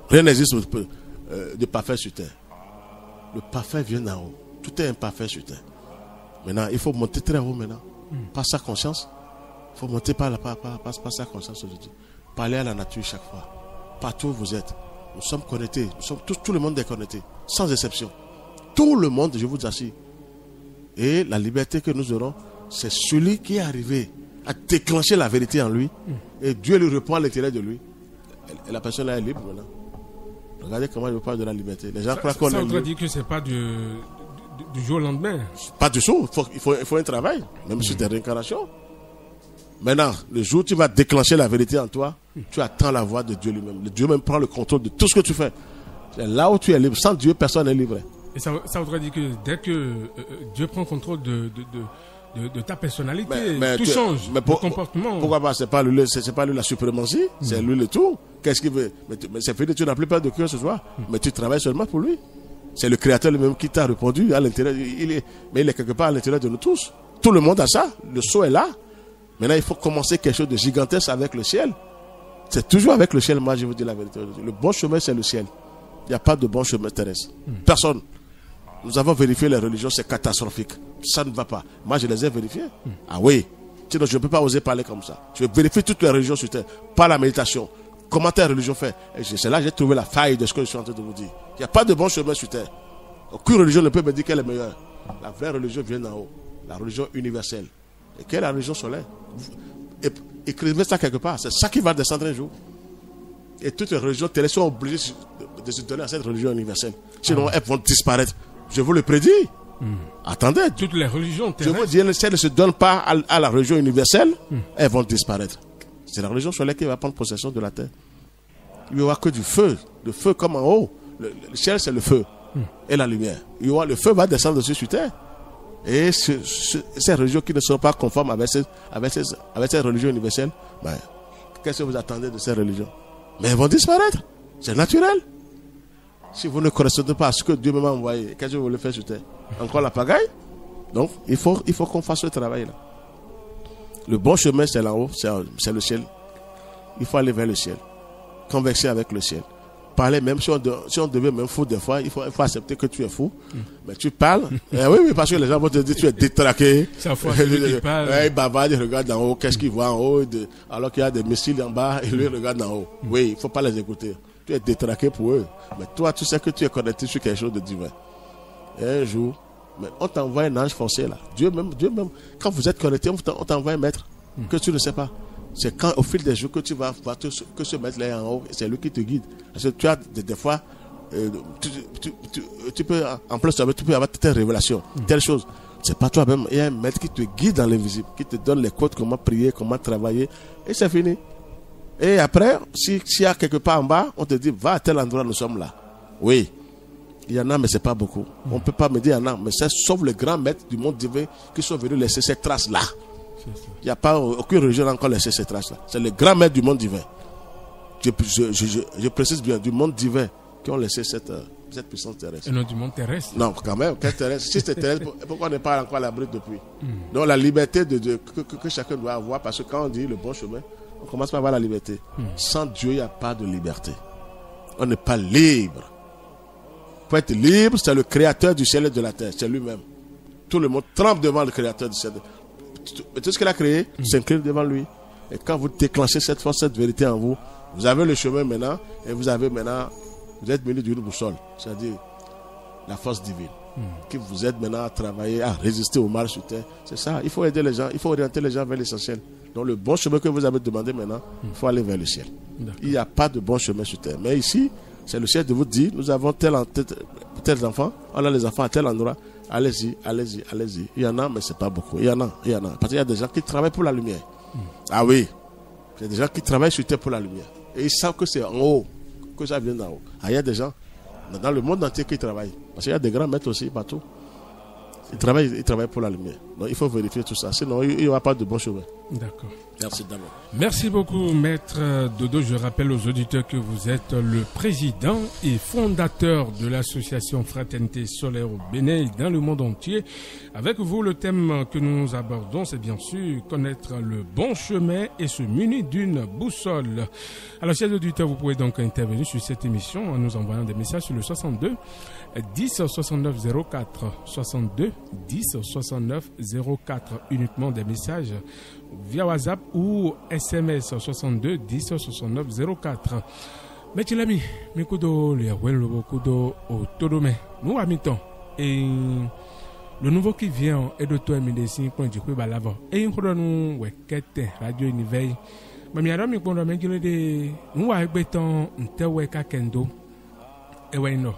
Rien n'existe de parfait sur terre. Le parfait vient d'en haut. Tout est imparfait sur terre. Maintenant, il faut monter très haut maintenant. Par sa conscience. Il faut monter par sa conscience aujourd'hui. Parler à la nature chaque fois. Partout où vous êtes. Nous sommes connectés. Tout le monde est connecté. Sans exception. Tout le monde, je vous assure. Et la liberté que nous aurons, c'est celui qui est arrivé à déclencher la vérité en lui. Et Dieu lui répond à l'intérieur de lui. Et la personne là est libre maintenant. Regardez comment je parle de la liberté. Les gens croient qu'on est libre. Ça voudrait dire que c'est pas du jour au lendemain. Pas du tout. Il faut un travail. Même sur tes réincarnations. Maintenant, le jour où tu vas déclencher la vérité en toi, tu attends la voix de Dieu lui-même. Dieu même prend le contrôle de tout ce que tu fais. C'est là où tu es libre. Sans Dieu, personne n'est libre. Et ça voudrait dire que dès que Dieu prend contrôle de ta personnalité, tout change. Le comportement. Pourquoi pas? C'est pas lui la suprématie. C'est lui le tout. Qu'est-ce qu'il veut? Mais c'est fini, tu n'as plus peur de Dieu ce soir. Mais tu travailles seulement pour lui. C'est le Créateur lui-même qui t'a répondu à l'intérieur. Mais il est quelque part à l'intérieur de nous tous. Tout le monde a ça. Le sceau est là. Maintenant, il faut commencer quelque chose de gigantesque avec le ciel. C'est toujours avec le ciel, moi je vous dis la vérité. Le bon chemin, c'est le ciel. Il n'y a pas de bon chemin terrestre. Personne. Nous avons vérifié les religions, c'est catastrophique. Ça ne va pas. Moi, je les ai vérifiées. Ah oui. Sinon, je ne peux pas oser parler comme ça. Je vérifie toutes les religions sur terre. Pas la méditation. Comment ta religion fait? Et c'est là que j'ai trouvé la faille de ce que je suis en train de vous dire. Il n'y a pas de bon chemin sur terre. Aucune religion ne peut me dire qu'elle est meilleure. La vraie religion vient d'en haut. La religion universelle. Et quelle est la religion solaire? Écrivez ça quelque part. C'est ça qui va descendre un jour. Et toutes les religions terrestres sont obligées de se donner à cette religion universelle. Sinon, elles vont disparaître. Je vous le prédis. Attendez. Toutes les religions terrestres. Je vous dis, si elles ne se donnent pas à la religion universelle, elles vont disparaître. C'est la religion solaire qui va prendre possession de la terre. Il n'y aura que du feu. Le feu comme en haut. Le ciel, c'est le feu. Et la lumière. Le feu va descendre dessus sur terre. Et ces religions qui ne sont pas conformes avec cette religion universelle, qu'est-ce que vous attendez de ces religions? Mais elles vont disparaître. C'est naturel. Si vous ne correspondez pas à ce que Dieu m'a envoyé, qu'est-ce que vous voulez faire sur terre? Encore la pagaille? Donc, il faut qu'on fasse ce travail-là. Le bon chemin, c'est là-haut, c'est le ciel. Il faut aller vers le ciel. Converser avec le ciel. Parler, même si on devient même fou des fois, il faut accepter que tu es fou. Mais tu parles. Oui, parce que les gens vont te dire tu es détraqué. Chaque fois qu'il parle. Il bavarde, il regarde en haut. Qu'est-ce qu'il voit en haut? Alors qu'il y a des missiles en bas, il lui regarde en haut. Oui, il ne faut pas les écouter. Tu es détraqué pour eux. Mais toi, tu sais que tu es connecté sur quelque chose de divin. Et un jour, on t'envoie un ange forcé là. Dieu même, quand vous êtes connecté, on t'envoie un maître que tu ne sais pas. C'est quand au fil des jours que tu vas voir que ce maître-là est en haut, c'est lui qui te guide. Parce que tu as des fois, tu peux, en plus, tu peux avoir telle révélation, telle chose. C'est pas toi-même. Il y a un maître qui te guide dans l'invisible, qui te donne les codes, comment prier, comment travailler, et c'est fini. Et après, s'il y a quelque part en bas, on te dit, va à tel endroit, nous sommes là. Oui, il y en a, mais c'est pas beaucoup. On ne peut pas me dire il y en a, mais c'est sauf les grands maîtres du monde divin qui sont venus laisser ces traces-là. Il n'y a pas aucune religion encore laissé ces traces-là. C'est les grands maîtres du monde divin. Je précise bien, du monde divin qui ont laissé cette puissance terrestre. Et non du monde terrestre. Non, quand même, quel terrestre? Si c'est terrestre, pourquoi on n'est pas encore à l'abri depuis? Donc la liberté que chacun doit avoir, parce que quand on dit le bon chemin, on commence par avoir la liberté. Sans Dieu, il n'y a pas de liberté. On n'est pas libre. Pour être libre, c'est le créateur du ciel et de la terre. C'est lui-même. Tout le monde tremble devant le créateur du ciel. Tout ce qu'il a créé s'incline devant lui. Et quand vous déclenchez cette force, cette vérité en vous, vous avez le chemin maintenant. Et vous êtes muni d'une boussole. C'est-à-dire la force divine. Qui vous aide maintenant à travailler, à résister au mal sur terre. C'est ça. Il faut aider les gens. Il faut orienter les gens vers l'essentiel. Donc le bon chemin que vous avez demandé maintenant, il faut aller vers le ciel. Il n'y a pas de bon chemin sur terre. Mais ici, c'est le ciel de vous dire, nous avons tels enfants, on a les enfants à tel endroit. Allez-y. Il y en a, mais c'est pas beaucoup. Il y en a. Parce qu'il y a des gens qui travaillent pour la lumière. Ah oui. Il y a des gens qui travaillent sur terre pour la lumière. Et ils savent que c'est en haut, que ça vient d'en haut. Ah, il y a des gens dans le monde entier qui travaillent. Parce qu'il y a des grands maîtres aussi partout. Ils travaillent pour la lumière. Donc il faut vérifier tout ça. Sinon, il n'y aura pas de bon chemin. D'accord. Merci d'abord. Merci beaucoup, Maître Dodo. Je rappelle aux auditeurs que vous êtes le président et fondateur de l'association Fraternité Solaire au Bénin et dans le monde entier. Avec vous, le thème que nous abordons, c'est bien sûr connaître le bon chemin et se munir d'une boussole. Alors, chers auditeurs, vous pouvez donc intervenir sur cette émission en nous envoyant des messages sur le 62 10 69 04 62 10 69 04, uniquement des messages via WhatsApp ou SMS 62 10 69 04. Mais tu l'as mis, mais kudo le welo kudo au todome. Nous à mi-temps et le nouveau qui vient est de toi médecin pour du coup balava. Et il faut nous wekete radio univers. Mais mi adami pour me dire de nous a beton ntewe ka kendo. E we no.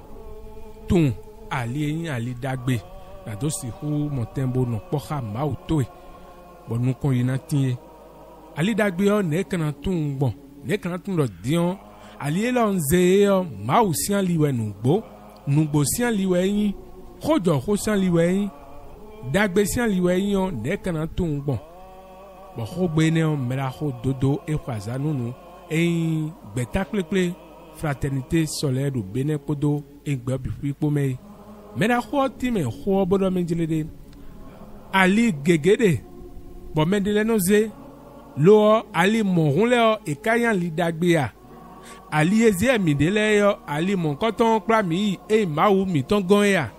Tun ali dagbe. Na do si hu montembo no poka mautoe. Bon nous kon yina tie ali dagbe o ne kana tun bon ne kana tun do dion ali e lo nze o ma o sian liwe nugbo sian liwe yin kojo ko sian liwe yin dagbe sian liwe yin o ne kana tun bon ko gbe ne o mera ko dodo e kwaza nunu e gbeta kleple Fraternité Solaire du Bénin podo e gbe bi po me mera ko ti me ko bodo me jilede ali gegede bon mais de l'enoze lo ali monrun le e kayan li dagbe a ali eze mi de le yo ali mon koton kra mi e mawu mi ton gon ya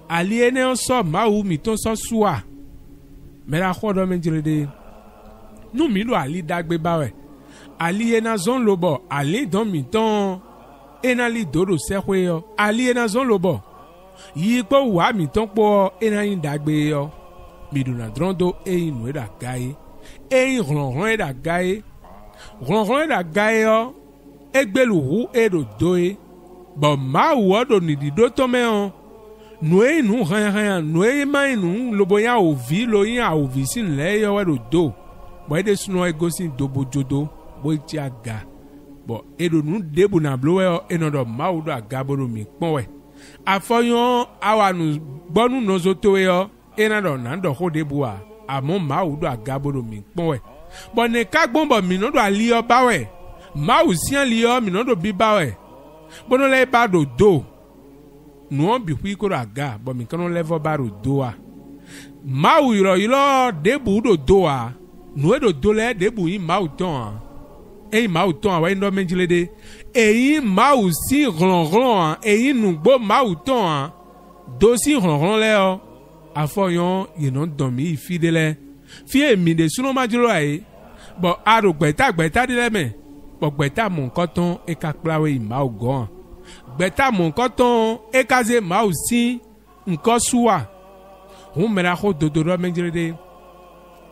ali ene so mawu mi ton so suwa me la khodo men jire de nu mi lo ali dagbe ba we ali ena zon lobo ali don mi ton ena li dodo se kwe yo ali ena zon lobo yi po wa mi ton po ena yin dagbe yo miduna drondo e inu da gaye e ronron da gaye yo egbelu hu e do doe bo ma wo do ni di do to me on no e nu ran no e mai nu lobo ya ovi lo yin a ovi sin le yo we do bo e de sunu e gosin do bojodo bo ti aga bo e do nu debu na blo we e no do ma wo do aga bo mi pon we afoyon awa nu gbonu no zo to we yo ena do na do ho de bua amo ma u do agaboro mi pon we bo ne ka gbon bo mi no do ali o ba we ma u sian li o mi no do bi ba we bo no le ba do no on bi hu ko aga bo mi kan le vo ba do a ma u iro de bu do a no e do le de bu yi ma u ton e ma u ton wa ndo menjile de e yi ma u si ron e yi nu gbo ma u ton do si ron le o afoyon yeno domi fidele fi mi de suno majuro ai bo aro gbeta di le me bo gbeta mon koton e ka plawe ma ogon gbeta mon koton e ka ze ma osi nko suwa hun mera ko dodoro menjire de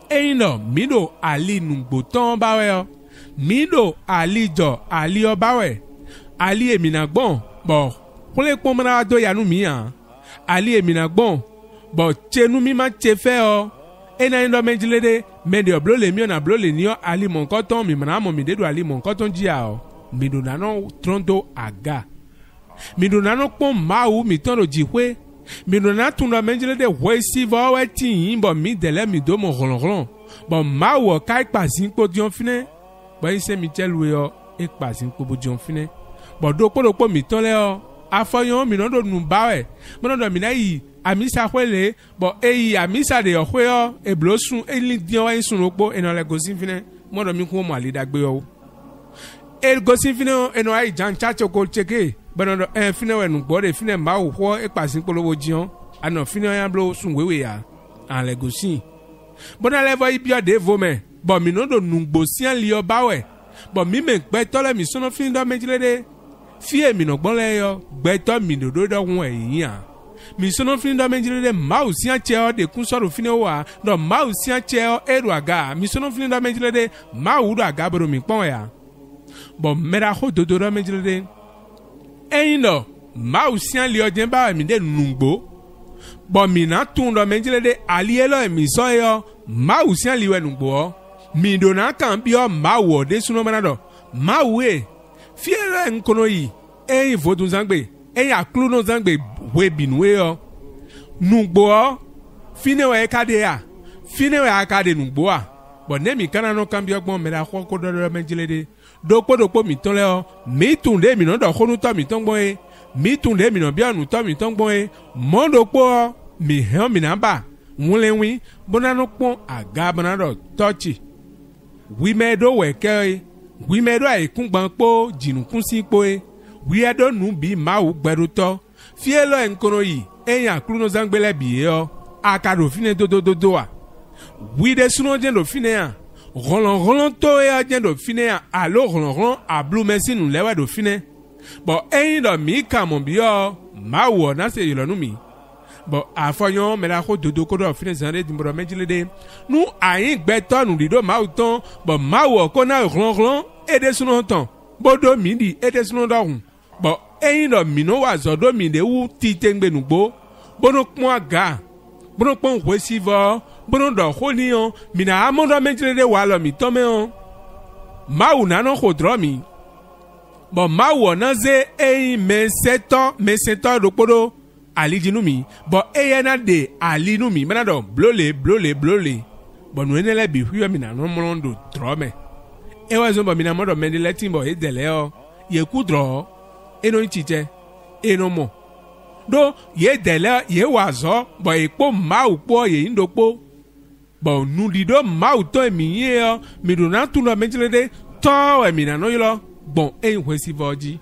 eino mido ali nungbo ton bawe o mido ali jo ali o bawe ali eminagbon bo kule pomana do yanu mi an ali eminagbon bo chenu mi ma chefe o ena ndo menjilede mede oblo le mi ona blo le ni o ali mon koton mi mana mo mi dedo ali mon koton jia o mi do nano trondo aga mi do nano pon mawu mi ton ojihwe mi do na tun do menjilede we si vo we tin bo mi dele mi do mo ronron bo mawu ka ipasin po dion fine bo ise mi chelwe o ipasin po dion fine bo do po mi ton le o afoyon mi no do nu bawe mo no do mi na yi amisa kwele bo eyi amisa de ohwe o eblosun eli dion wa sun opo eno le gosin fine mo do mi ku mo ali dagbe o e gosin fine eno ai jan chacho ko cheke bono do fine we nu gbo de fine ma o ho e pasin polowo jion ano fine yan blo sun wewe ya an le gosin bono le vo ibi o de vo me bo mi no do nu gbo sian li o bawe bo mi me gbe to le mi sono fine do mejilede fie mi no gbon le yo gbe to mi do do won eyin an mi sono fini do menjile ma o si anche de kun so ro fini wa do ma o si anche eru aga mi sono fini do menjile ma o do aga boro mi pon ya bo mera ho do do menjile eyin no ma o si an li odin ba mi de nungbo bon mina tundo menjile de alielo emiso yo ma usian liwe nugbo mi dona kan bio ma wo de suno manado ma we fiere nkono yi e vodun zangbe e ya kluno zangbe we binwe yo nugbo fine we kade ya fine we akade nugbo a bon ne mi kana no kan bio gbon me da ko do menjile de dokpo mi ton le o mi tunde mi no do khonu to mi ton gbon e mi tunde mi no bia nu to mi ton gbon e mo dokpo mi hen mi namba nwulenwi bonano pon aga bonado touchi wi medo weke wi medo ai kungban po jinukun si po e wi edo nu bi mawu gberuto fielo enkono yi eyan kruno zangbele bi e o akado fine dododo a wi de suno jendo fine a rolon to e jendo fine a alo rolon a blue mercy nu lewe do fine bo eyin do mi kamon bi o mawu na se yelo nu mi bon afoyon me la ko dodo ko do fine zande dimboro menjile de nu ayin gbeto nu dido mauton bon mawo ko na ron e de sunu ton bodo mi di e de sunu do hun bon eyin do mi no wa zodo mi de wu ti tengbe nu gbo bono pon aga bono pon wesivo bono do ko ni on mi na amodo menjile de wa lo mi to me on mawu na no ko dro mi bon mawo na ze eyin me seto do podo alijinu mi bo eyena de alinu mi manado blole bo no enele bi hwiyo mi na no mondo drome ewa zo bo mi na modo mendi letin bo edele o ye ku dro eno nchiche eno mo do ye dele ye wazo bo epo ma upo ye indokpo bo nu dido ma uto emi ye o mi do na tu no menjile de to emi na no yilo bon enhwesi voji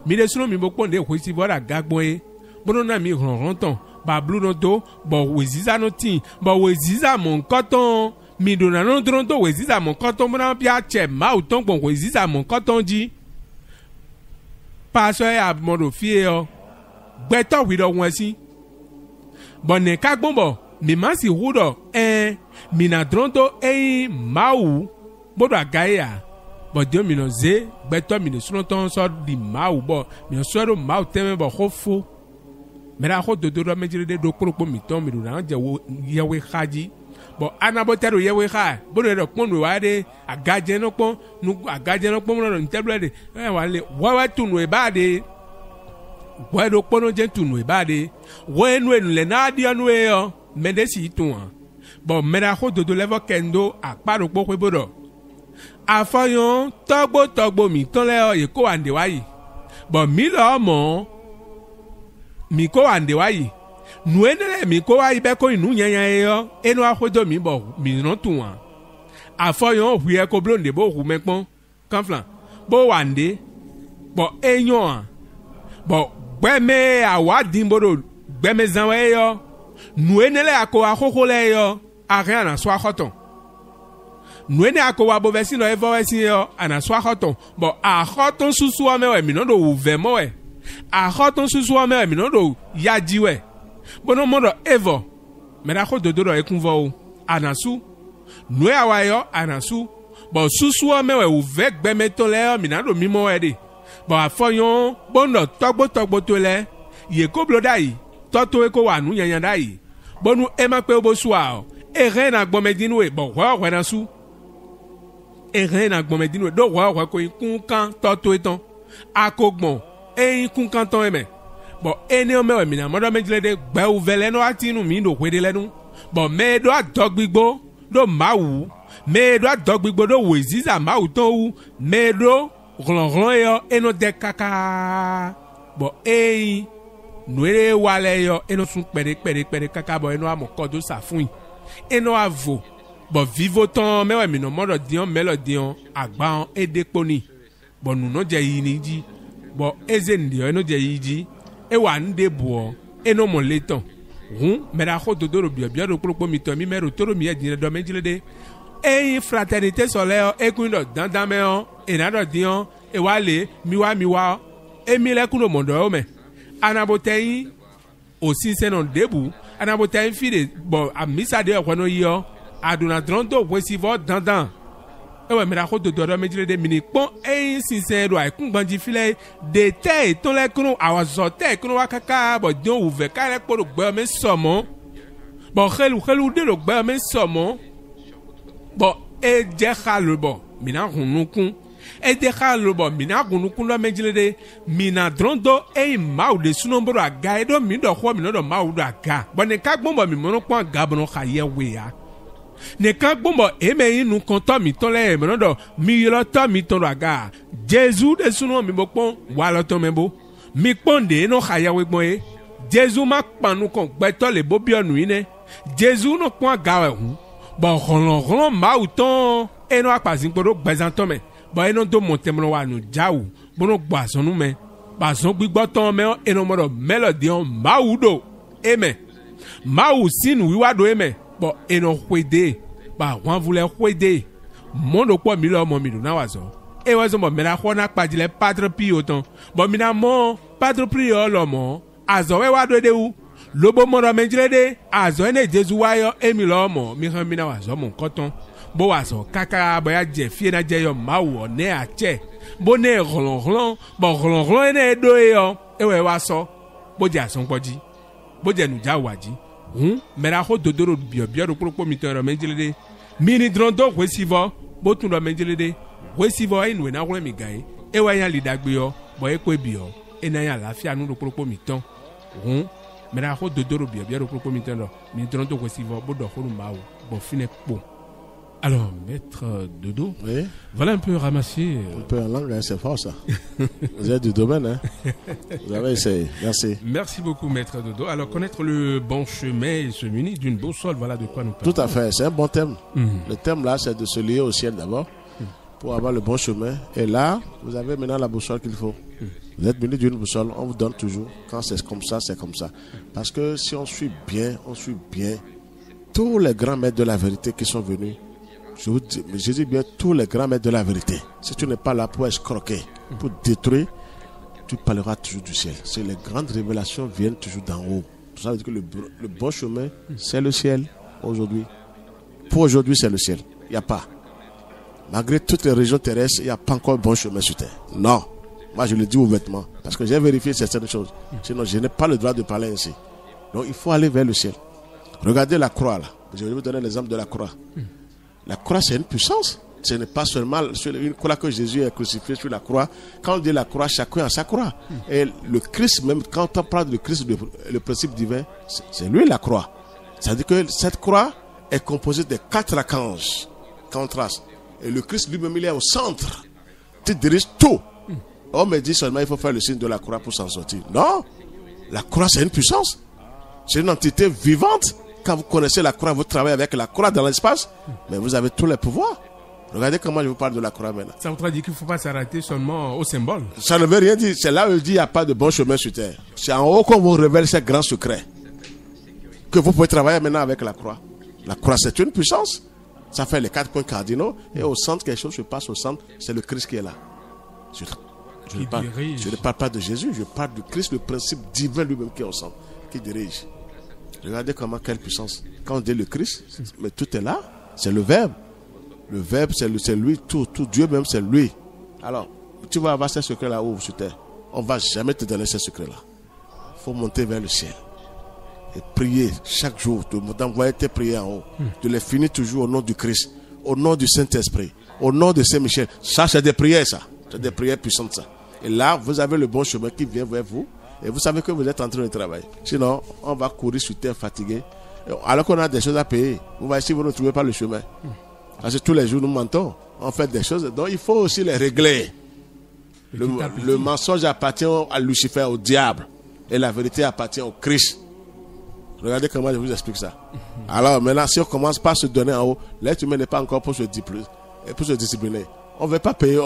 mi de suno mi bo pon de hwesi voda gagbon e bono na mi ronton ba blue no do bo weziza no tin bo weziza mon koton mi do na no dronto weziza mon koton bona bia che ma o ton gbon weziza mon koton ji paso e abmodo fie o gbeto wi do won si bo ne ka gbon bo mi ma si hudo mi na dronto mau bodo agaya bo dio mi no ze gbeto mi no suno ton so di mau bo mi no so do mau teme bo khofo mera ko dodo menjire de do koropo mi ton mi do na je wo yewe khaji bo anabotero yewe kha bo do pon wa de agaje no pon nu agaje no pon no nteblo de wale wa tunu e ba de wa do pon no je tunu e ba de wo enu le na di anu e yo medesi tun bo mera ko dodo level kendo aparo po bo do afayon togbo mi ton le o ye ko ande wa yi bo mi lo mo mi ko ande wa yi nu enele mi ko wa yi be ko inu yanya yo enu ahodo mi bo mi no tun wa afoyon hu e ko blonde bo hu mepon kanflan bo wande bo enyon bo gbeme awadin bodo gbeme zanwe yo nu enele ako akoko le yo are na so akoton nu ene ako wa bo vesi no evo vesi yo ana so akoton bo akoton susu o mewe mi no do wu ve mo we akoton susu o mewe mi no do yajiwe bono modo evo mera ko dodo ekunvo o anasu nu awayo anasu bo susu o mewe wu ve gbeme to le mi na do mimo we de bo afoyon bono togbo to le ye ko bloda yi toto e ko wa nu yanyan dai bonu e ma pe obo suwa e re na gbomedinu e bo wa na su e re na gbomedinu do wa ko ikun kan toto etan akogbon e ikun kan ton eme bo ene o mewe mi na modo menjile de gbe u vele no atinu mi do kwede lenu bo me do adogbigbo do mawu me do adogbigbo do weziza mawu ton wu me do ron yo eno de kaka bo nuere wale yo eno sun pere kaka bo eno amokodo safun eno avo bo vivo ton mewe mi no modo dion melo dion agba edepo ni bo nu no je yi ni ji bo eze ndi eno je yi ji e wa nde bo eno mo leton mera ko dodoro bio do propo mi to mi mero toro mi e din do menjile de fraternité solaire e kun do dandan me on e na do dion e wale mi wa emi le kun do mondo o me anaboteyin osi senon debu anaboteyin fide bo amisa de okwano yo aduna dronto wesivo dandan ewe mira ko dodo do mejile de mini pon e sincere ai kun gbanji file de te ton le kunu awazo te kunu wakaka bo don uve ka le po gbe me somo bo khelu de lo gbe me somo bo e je khalo bo mina hunukun e de khalo bo mina hunukun lo mejile de mina drondo e mau de sunombro aga e do mi do ho mi no do mau do aga bo ne ka gbon bo mi mo no pon aga bo no khaye we ya ne kan gbombo eme inu kan to mi ton le me do mi lo to mi ton aga Jésus de sunu mi bopon wa lo to membo mi ponde no khaya we gbon e Jésus ma panu kon gbe to le bo bi onu ine Jésus no pon aga we hu bo ron ma uton e no apazin podo gbezan to me bo e no do montemlo wa nu jawu bo no gbo asonu me ba son gbigbo ton me e no mo do melody on ma udo amen ma u sinu wiwa do amen bon et non huede ba wan voulait huede mondo po mi lo mo mi do na wazo e wazo mo me la khona pa dile padre pio ton bon mi na mo padre pio lo mo azo we wa do de u lobo mo do menjile de azo ene Jesu wa yo e mi lo mo mi han mi na wazo mo koton bo wazo kaka bo ya je fie na je yo ma wo ne a che bo ne rolon bo ene do yo e we wa so bo ja son poji bo je nu ja waji mera ho dodoro bio do propo mitero menjelede mini drondo wesivo botun do menjelede wesivo enu na wole mi gai e wa yan lidagbe yo bo e ko bio e na yan lafia nu do propo miton mera ho dodoro bio do propo mitero mini drondo wesivo bo do holu mawo bo fine po. Alors, maître Dodo, oui. Voilà un peu ramassé. Un peu en langue, hein, c'est fort ça. Vous êtes du domaine, hein. Vous avez essayé. Merci. Merci beaucoup, maître Dodo. Alors, connaître le bon chemin et se munir d'une boussole, voilà de quoi nous parlons. Tout à fait, c'est un bon thème. Le thème là, c'est de se lier au ciel d'abord pour avoir le bon chemin. Et là, vous avez maintenant la boussole qu'il faut. Vous êtes muni d'une boussole, on vous donne toujours. Quand c'est comme ça, c'est comme ça. Parce que si on suit bien tous les grands maîtres de la vérité qui sont venus. Je dis bien tous les grands maîtres de la vérité. Si tu n'es pas là pour escroquer, pour détruire, tu parleras toujours du ciel. C'est les grandes révélations viennent toujours d'en haut. Ça veut dire que le bon chemin, c'est le ciel aujourd'hui. Pour aujourd'hui, c'est le ciel. Il n'y a pas. Malgré toutes les régions terrestres, il n'y a pas encore un bon chemin sur terre. Non. Moi, je le dis ouvertement. Parce que j'ai vérifié certaines choses. Sinon, je n'ai pas le droit de parler ainsi. Donc, il faut aller vers le ciel. Regardez la croix là. Je vais vous donner l'exemple de la croix. La croix, c'est une puissance. Ce n'est pas seulement sur une croix que Jésus est crucifié sur la croix. Quand on dit la croix, chacun a sa croix. Et le Christ, même quand on parle du Christ, le principe divin, c'est lui la croix. C'est-à-dire que cette croix est composée de 4 archanges, contrastes. Et le Christ lui-même, il est au centre. Tu diriges tout. On me dit seulement il faut faire le signe de la croix pour s'en sortir. Non. La croix, c'est une puissance. C'est une entité vivante. Quand vous connaissez la croix, vous travaillez avec la croix dans l'espace, mais vous avez tous les pouvoirs. Regardez comment je vous parle de la croix maintenant. Ça voudrait dire qu'il ne faut pas s'arrêter seulement au symbole. Ça ne veut rien dire. C'est là où il dit qu'il n'y a pas de bon chemin sur terre. C'est en haut qu'on vous révèle ces grands secrets. Que vous pouvez travailler maintenant avec la croix. La croix, c'est une puissance. Ça fait les 4 points cardinaux. Et au centre, quelque chose se passe au centre. C'est le Christ qui est là. Je ne parle pas de Jésus. Je parle du Christ, le principe divin lui-même qui est au centre. Qui dirige. Regardez comment, quelle puissance. Quand on dit le Christ, mais tout est là. C'est le Verbe. Le Verbe, c'est lui. Tout Dieu même, c'est lui. Alors, tu vas avoir ces secrets là-haut sur terre. On ne va jamais te donner ces secrets-là. Il faut monter vers le ciel. Et prier chaque jour. D'envoyer tes prières en haut. De les finir toujours au nom du Christ. Au nom du Saint-Esprit. Au nom de Saint-Michel. Ça, c'est des prières, ça. C'est des prières puissantes, ça. Et là, vous avez le bon chemin qui vient vers vous. Et vous savez que vous êtes en train de travailler. Sinon, on va courir sur terre fatigué. Alors qu'on a des choses à payer. Vous voyez, si vous ne trouvez pas le chemin. Parce que tous les jours, nous mentons. On fait des choses. Donc, il faut aussi les régler. Le mensonge appartient à Lucifer, au diable. Et la vérité appartient au Christ. Regardez comment je vous explique ça. Alors, maintenant, si on commence par se donner en haut, l'être humain n'est pas encore pour se discipliner. On ne veut pas payer,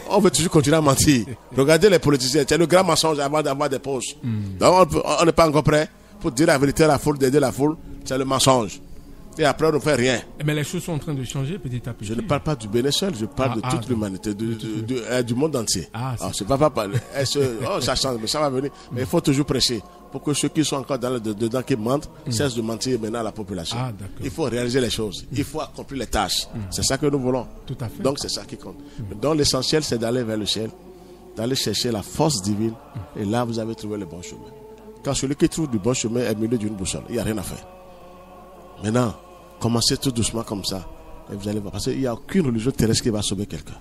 on veut toujours continuer à mentir. Regardez les politiciens, c'est le grand mensonge avant d'avoir des postes. Donc on n'est pas encore prêt pour dire la vérité à la foule, d'aider la foule, c'est le mensonge. Et après, on ne fait rien. Mais les choses sont en train de changer petit à petit. Je ne parle pas du Bénin seul, je parle de toute l'humanité, du monde entier. Je ne vais pas parler. Ça change, mais ça va venir. Mais il faut toujours prêcher pour que ceux qui sont encore dedans, qui mentent, cessent de mentir maintenant à la population. Il faut réaliser les choses. Il faut accomplir les tâches. C'est ça que nous voulons. Tout à fait. Donc, c'est ça qui compte. Donc, l'essentiel, c'est d'aller vers le ciel, d'aller chercher la force divine. Et là, vous avez trouvé le bon chemin. Quand celui qui trouve du bon chemin est au milieu d'une boussole, il n'y a rien à faire. Maintenant, commencez tout doucement comme ça. Et vous allez voir. Parce qu'il n'y a aucune religion terrestre qui va sauver quelqu'un.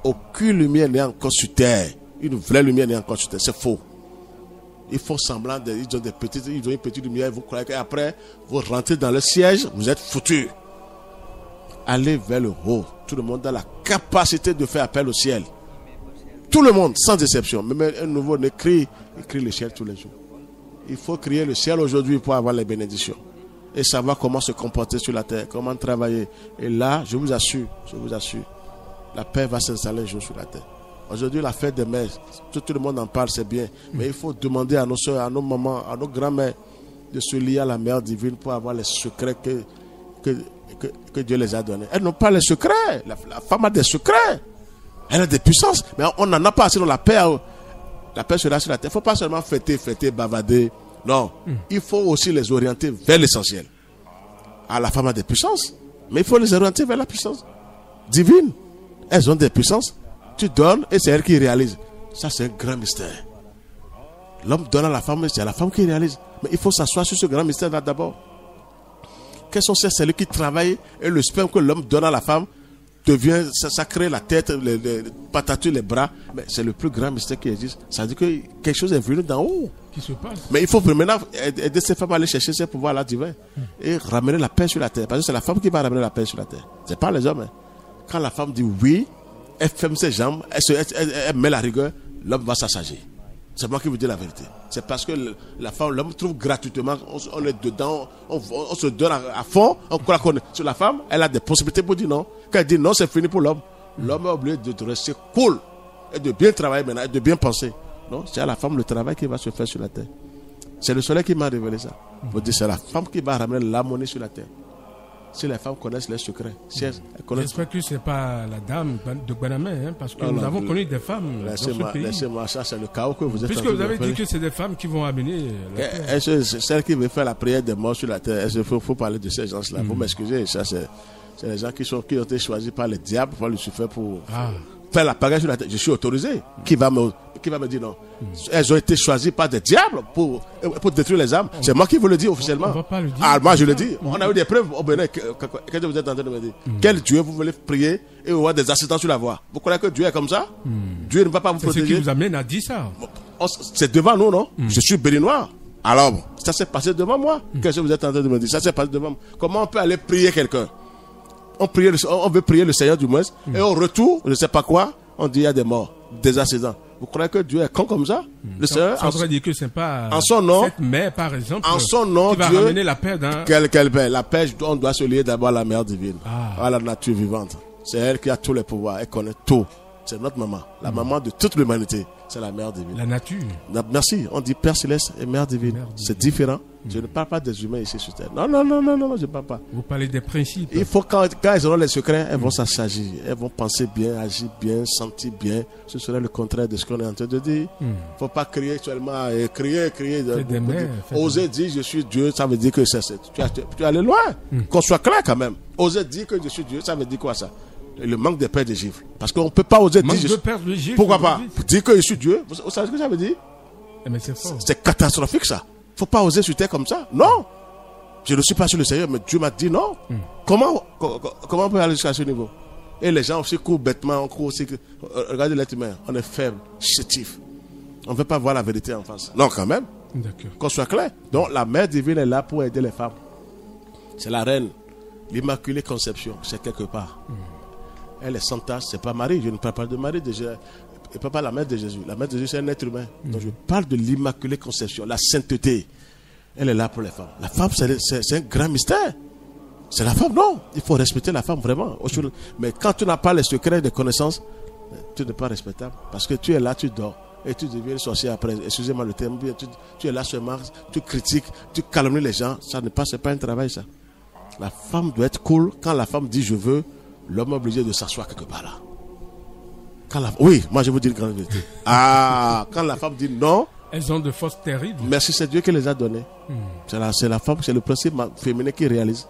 Aucune lumière n'est encore sur terre. Une vraie lumière n'est encore sur terre. C'est faux. Ils font semblant. Ils ont une petite lumière. Vous croyez qu'après, vous rentrez dans le siège, vous êtes foutus. Allez vers le haut. Tout le monde a la capacité de faire appel au ciel. Tout le monde, sans exception. Même un nouveau-né crie, il crie le ciel tous les jours. Il faut crier le ciel aujourd'hui pour avoir les bénédictions. Et savoir comment se comporter sur la terre, comment travailler. Et là, je vous assure, la paix va s'installer un jour sur la terre. Aujourd'hui, la fête des mères, tout le monde en parle, c'est bien. Mais il faut demander à nos soeurs, à nos mamans, à nos grands-mères de se lier à la mère divine pour avoir les secrets que Dieu les a donnés. Elles n'ont pas les secrets. La femme a des secrets. Elle a des puissances. Mais on n'en a pas. Sinon, la paix sera sur la terre. Il ne faut pas seulement fêter, bavader. Non, il faut aussi les orienter vers l'essentiel. La femme a des puissances, mais il faut les orienter vers la puissance divine. Elles ont des puissances. Tu donnes et c'est elle qui réalise. Ça, c'est un grand mystère. L'homme donne à la femme, c'est la femme qui réalise. Mais il faut s'asseoir sur ce grand mystère-là d'abord. Quels sont celles qui travaillent et le sperme que l'homme donne à la femme devient, ça crée la tête, les patatus, les bras. Mais c'est le plus grand mystère qui existe. Ça veut dire que quelque chose est venu d'en haut. Qui se passe. Mais il faut maintenant aider ces femmes à aller chercher ces pouvoirs-là divins et ramener la paix sur la terre. Parce que c'est la femme qui va ramener la paix sur la terre. C'est pas les hommes. Hein. Quand la femme dit oui, elle ferme ses jambes, elle met la rigueur, l'homme va s'assagir. C'est moi qui vous dis la vérité. C'est parce que la femme, l'homme trouve gratuitement, on est dedans, on se donne à fond, on croit qu'on est sur la femme, elle a des possibilités pour dire non. Quand elle dit non, c'est fini pour l'homme. L'homme est obligé de rester cool et de bien travailler maintenant, et de bien penser. Non, c'est à la femme le travail qui va se faire sur la terre. C'est le soleil qui m'a révélé ça. Vous dites, c'est la femme qui va ramener l'harmonie sur la terre. Si les femmes connaissent les secrets, si elles connaissent... J'espère que ce n'est pas la dame de Guanamé, hein, parce que nous avons connu des femmes dans ce pays. Laissez-moi, ça c'est le chaos que vous êtes. Puisque vous avez dit que c'est des femmes qui vont amener... Celles qui veulent faire la prière des morts sur la terre, il faut parler de ces gens-là. Vous m'excusez, ça c'est les gens qui ont été choisis par le diable, par Lucifer pour faire la prière sur la terre. Je suis autorisé. Qui va me dire non? Elles ont été choisies par des diables pour détruire les âmes. C'est moi qui vous le dis officiellement. On va pas le dire. Moi je le dis. On a eu des preuves au Bénin. Qu'est-ce que vous êtes en train de me dire? Quel Dieu vous voulez prier et avoir des assistants sur la voie? Vous croyez que Dieu est comme ça? Dieu ne va pas vous protéger. C'est ce qui vous amène à dire ça. C'est devant nous, non? Je suis béninois. Alors, ça s'est passé devant moi. Qu'est-ce que vous êtes en train de me dire? Ça s'est passé devant moi. Comment on peut aller prier quelqu'un? On veut prier le Seigneur du moins. Et au retour, je ne sais pas quoi, on dit il y a des morts, des accidents. Vous croyez que Dieu est con comme ça? Le Seigneur, ça voudrait dire que c'est pas en son nom, cette mère, par exemple, en son nom, qui va Dieu, ramener la paix dans... Quelle paix? La paix, on doit se lier d'abord à la mère divine, à la nature vivante. C'est elle qui a tous les pouvoirs, elle connaît tout. C'est notre maman, la maman de toute l'humanité. C'est la mère divine. La nature. Merci. On dit Père Céleste et Mère divine. C'est différent. Je ne parle pas des humains ici sur terre. Non, je ne parle pas. Vous parlez des principes. Il faut quand elles auront les secrets, elles vont s'assagir. Elles vont penser bien, agir bien, sentir bien. Ce serait le contraire de ce qu'on est en train de dire. Il ne faut pas crier seulement, crier. Oser dire je suis Dieu, ça veut dire que tu es allé loin. Qu'on soit clair quand même. Oser dire que je suis Dieu, ça veut dire quoi ça? Le manque de paix des gifles. Parce qu'on ne peut pas oser dire. Pourquoi pas? Dire que je suis Dieu. Vous savez ce que ça veut dire? Mais c'est fort. C'est catastrophique ça. Il ne faut pas oser sur terre comme ça. Non. Je ne suis pas sur le Seigneur, mais Dieu m'a dit non. Comment on peut aller jusqu'à ce niveau? Et les gens aussi courent bêtement. On court aussi. Regardez l'être humain. On est faible, chétif. On ne veut pas voir la vérité en face. Non, quand même. D'accord. Qu'on soit clair. Donc la mère divine est là pour aider les femmes. C'est la reine. L'Immaculée Conception, c'est quelque part. Elle est sans tache, c'est pas Marie. Je ne parle pas de Marie déjà. Je ne parle pas de la mère de Jésus. La mère de Jésus, c'est un être humain. Donc je parle de l'Immaculée Conception, la sainteté. Elle est là pour les femmes. La femme, c'est un grand mystère. C'est la femme, non. Il faut respecter la femme vraiment. Mais quand tu n'as pas les secrets de connaissances, tu n'es pas respectable. Parce que tu es là, tu dors. Et tu deviens sorcier après. Excusez-moi le terme. Tu es là seulement, tu critiques, tu calomnies les gens. Ça ne passe pas un travail, ça. La femme doit être cool. Quand la femme dit je veux, l'homme est obligé de s'asseoir quelque part là. Oui, moi je vous dis une grande vérité. Quand la femme dit non, elles ont de forces terribles. Merci, c'est Dieu qui les a données. C'est la femme, c'est le principe féminin qui réalise,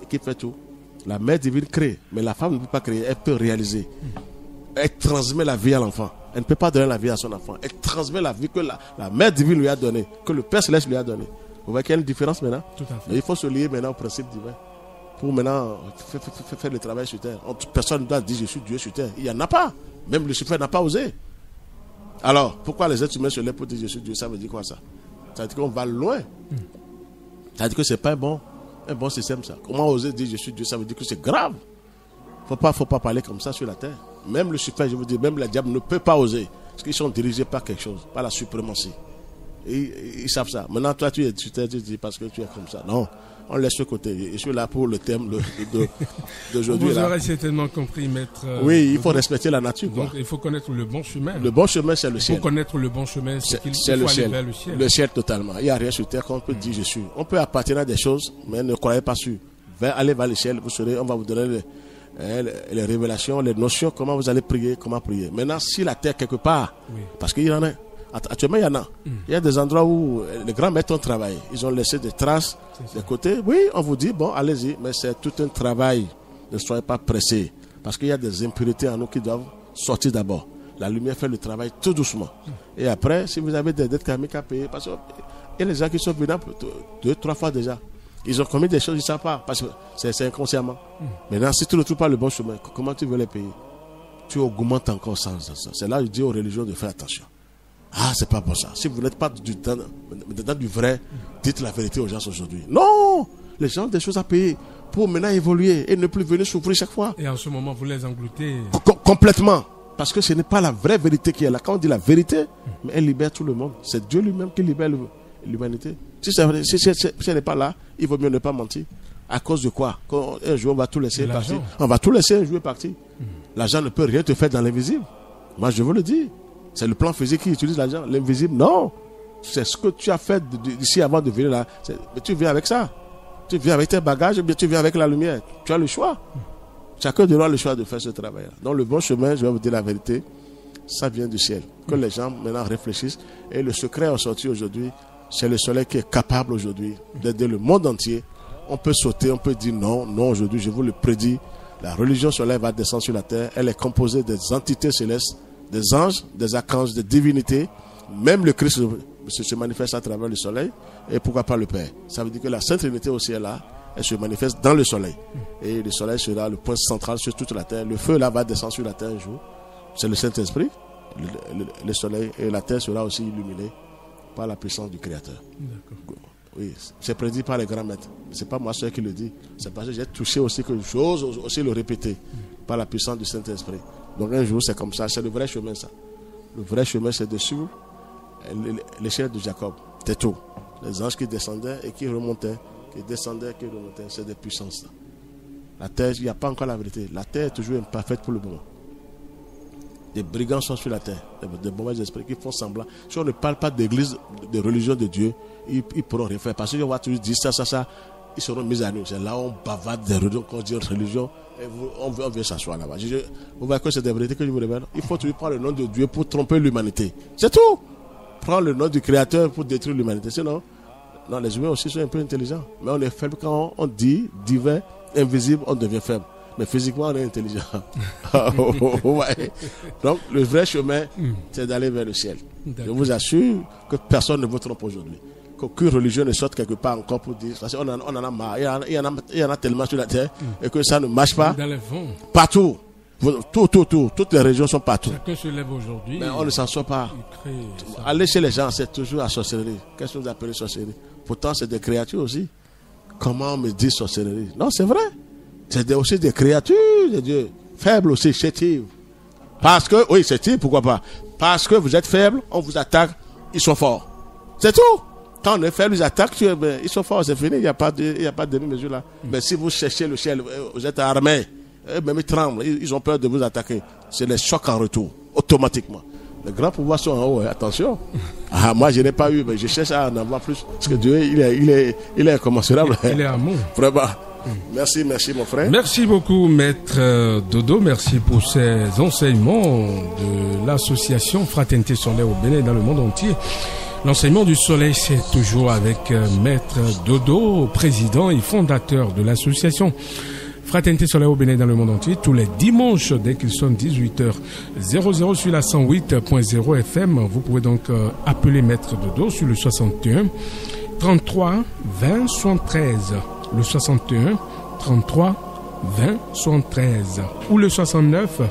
qui fait tout. La mère divine crée, mais la femme ne peut pas créer, elle peut réaliser. Elle transmet la vie à l'enfant. Elle ne peut pas donner la vie à son enfant. Elle transmet la vie que la mère divine lui a donnée, que le Père Céleste lui a donnée. Vous voyez qu'il y a une différence maintenant. Tout à fait. Mais il faut se lier maintenant au principe divin. Pour maintenant faire le travail sur terre. Personne ne doit dire je suis Dieu sur terre. Il n'y en a pas. Même Lucifer n'a pas osé. Alors, pourquoi les êtres humains se lèvent pour dire je suis Dieu? Ça veut dire quoi ça? Ça veut dire qu'on va loin. Ça veut dire que ce n'est pas un bon système ça. Comment oser dire je suis Dieu? Ça veut dire que c'est grave. Faut pas parler comme ça sur la terre. Même Lucifer, je vous dis, même le diable ne peut pas oser. Parce qu'ils sont dirigés par quelque chose, par la suprématie. Et ils savent ça. Maintenant, toi, tu dis parce que tu es comme ça. Non, on laisse ce côté. Je suis là pour le thème d'aujourd'hui. Vous aurez certainement compris, maître. Oui, il faut respecter la nature. Donc, il faut connaître le bon chemin. Le bon chemin, c'est le ciel. Pour connaître le bon chemin, c'est qu'il faut le ciel. aller vers le ciel. Le ciel, totalement. Il n'y a rien sur terre qu'on peut dire je suis. On peut appartenir à des choses, mais ne croyez pas sur. Allez vers le ciel, on va vous donner les révélations, les notions, comment vous allez prier, comment prier. Maintenant, si la terre quelque part, parce qu'il y en a, actuellement il y en a. Il y a des endroits où les grands maîtres ont travaillé. Ils ont laissé des traces des côtés. Oui, on vous dit, bon, allez-y, mais c'est tout un travail. Ne soyez pas pressés. Parce qu'il y a des impuretés en nous qui doivent sortir d'abord. La lumière fait le travail tout doucement. Et après, si vous avez des dettes karmiques à payer, parce qu'il y a des gens qui sont venus 2-3 fois déjà. Ils ont commis des choses, ils ne savent pas, parce que c'est inconsciemment. Maintenant, si tu ne trouves pas le bon chemin, comment tu veux les payer? Tu augmentes encore ça. C'est là que je dis aux religions de faire attention. C'est pas bon ça. Si vous n'êtes pas dans du vrai, dites la vérité aux gens aujourd'hui. Non! Les gens ont des choses à payer pour maintenant évoluer et ne plus venir souffrir chaque fois. Et en ce moment, vous les engloutez complètement. Parce que ce n'est pas la vraie vérité qui est là. Quand on dit la vérité, mais elle libère tout le monde. C'est Dieu lui-même qui libère l'humanité. Si ce n'est pas là, il vaut mieux ne pas mentir. À cause de quoi? Quand un jour on va tout laisser partir. On va tout laisser un jour partir. L'argent ne peut rien te faire dans l'invisible. Moi je vous le dis. C'est le plan physique qui utilise l'argent. L'invisible, non. C'est ce que tu as fait d'ici avant de venir là. Mais tu viens avec ça. Tu viens avec tes bagages, bien tu viens avec la lumière. Tu as le choix. Chacun de nous a le choix de faire ce travail-là. Donc le bon chemin, je vais vous dire la vérité, ça vient du ciel. Que les gens maintenant réfléchissent. Et le secret est sorti aujourd'hui. C'est le soleil qui est capable aujourd'hui d'aider le monde entier. On peut sauter, on peut dire non. Non, aujourd'hui, je vous le prédis. La religion soleil va descendre sur la terre. Elle est composée des entités célestes, des anges, des archanges, des divinités. Même le Christ se manifeste à travers le soleil. Et pourquoi pas le Père? Ça veut dire que la Sainte Trinité aussi est là. Elle se manifeste dans le soleil. Et le soleil sera le point central sur toute la terre. Le feu là va descendre sur la terre un jour. C'est le Saint-Esprit. Le soleil et la terre sera aussi illuminée par la puissance du Créateur. Oui, c'est prédit par les grands maîtres. C'est pas moi seul qui le dis. C'est parce que j'ai touché aussi que j'ose aussi le répéter par la puissance du Saint-Esprit. Donc un jour c'est comme ça. C'est le vrai chemin ça. Le vrai chemin c'est de suivre l'échelle de Jacob. C'est tout. Les anges qui descendaient et qui remontaient, qui descendaient, qui remontaient, c'est des puissances. Là. La terre, il n'y a pas encore la vérité. La terre est toujours imparfaite pour le moment. Des brigands sont sur la terre, des mauvais esprits qui font semblant. Si on ne parle pas d'église, de religion de Dieu, ils pourront rien faire. Parce qu'on va toujours dire ça, ils seront mis à nu. C'est là où on bavarde des religions, quand on dit religion, et on vient s'asseoir là-bas. Vous voyez que c'est des vérités que je vous révèle. Il faut toujours prendre le nom de Dieu pour tromper l'humanité. C'est tout. Prendre le nom du Créateur pour détruire l'humanité. Sinon, non, les humains aussi sont un peu intelligents. Mais on est faible quand on dit divin, invisible, on devient faible. Mais physiquement, on est intelligent. Ouais. Donc, le vrai chemin, c'est d'aller vers le ciel. Je vous assure que personne ne vous trompe aujourd'hui. Qu'aucune religion ne sorte quelque part encore pour dire. Parce qu'on en a marre. Il y en a tellement sur la terre et que ça ne marche pas. Dans les fonds. Partout. Toutes les régions sont partout. Chacun se lève aujourd'hui. Mais on ne s'en sort pas. Aller chez les gens, c'est toujours la sorcellerie. Qu'est-ce que vous appelez sorcellerie? Pourtant, c'est des créatures aussi. Comment on me dit sorcellerie? Non, c'est vrai. C'est aussi des créatures de Dieu. Faibles aussi, chétives. Parce que, oui, chétives, pourquoi pas? Parce que vous êtes faibles, on vous attaque, ils sont forts. C'est tout. Quand on est faible, ils attaquent, ils sont forts, c'est fini, il n'y a pas de demi-mesure là. Mais si vous cherchez le ciel, vous êtes armés, même ils tremblent, ils ont peur de vous attaquer. C'est les chocs en retour, automatiquement. Les grands pouvoirs sont en haut, attention. Ah, moi, je n'ai pas eu, mais je cherche à en avoir plus. Parce que Dieu, il est incommensurable. Il est amour. Vraiment. Merci mon frère. Merci beaucoup, Maître Dodo. Merci pour ces enseignements de l'association Fraternité Soleil au Bénin dans le monde entier. L'enseignement du soleil, c'est toujours avec Maître Dodo, président et fondateur de l'association Fraternité Soleil au Bénin dans le monde entier, tous les dimanches dès qu'il sonne 18h00 sur la 108.0 FM. Vous pouvez donc appeler Maître Dodo sur le 61 33 20 73, le 61 33 20 73 ou le 69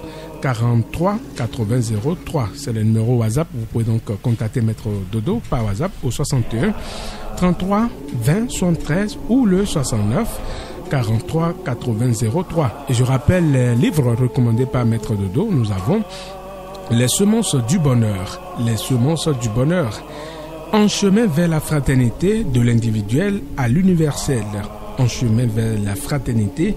43 80 03. C'est le numéro WhatsApp. Vous pouvez donc contacter Maître Dodo par WhatsApp au 61 33 20 73 ou le 69 43 80 03. Et je rappelle les livres recommandés par Maître Dodo. Nous avons Les semences du bonheur. Les semences du bonheur. En chemin vers la fraternité de l'individuel à l'universel. En chemin vers la fraternité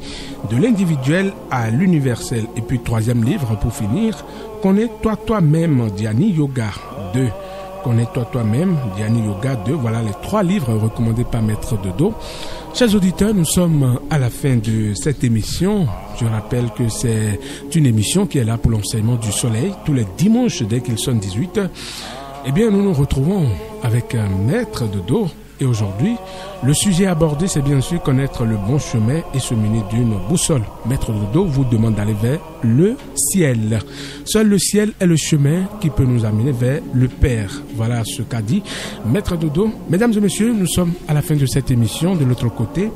de l'individuel à l'universel. Et puis troisième livre pour finir, Connais-toi toi-même d'Yani Yoga 2. Connais-toi toi-même d'Yani Yoga 2. Voilà les trois livres recommandés par Maître Dodo. Chers auditeurs, nous sommes à la fin de cette émission. Je rappelle que c'est une émission qui est là pour l'enseignement du soleil tous les dimanches dès qu'il sonne 18h. Eh bien, nous nous retrouvons avec Maître Dodo. Et aujourd'hui, le sujet abordé, c'est bien sûr connaître le bon chemin et se munir d'une boussole. Maître Dodo vous demande d'aller vers le ciel. Seul le ciel est le chemin qui peut nous amener vers le Père. Voilà ce qu'a dit Maître Dodo. Mesdames et messieurs, nous sommes à la fin de cette émission. De l'autre côté,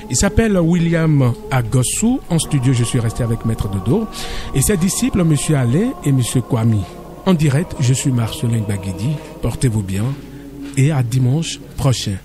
il s'appelle William Agossou. En studio, je suis resté avec Maître Dodo. Et ses disciples, Monsieur Alain et Monsieur Kwame. En direct, je suis Marcelin Baguidi. Portez-vous bien. Et à dimanche prochain.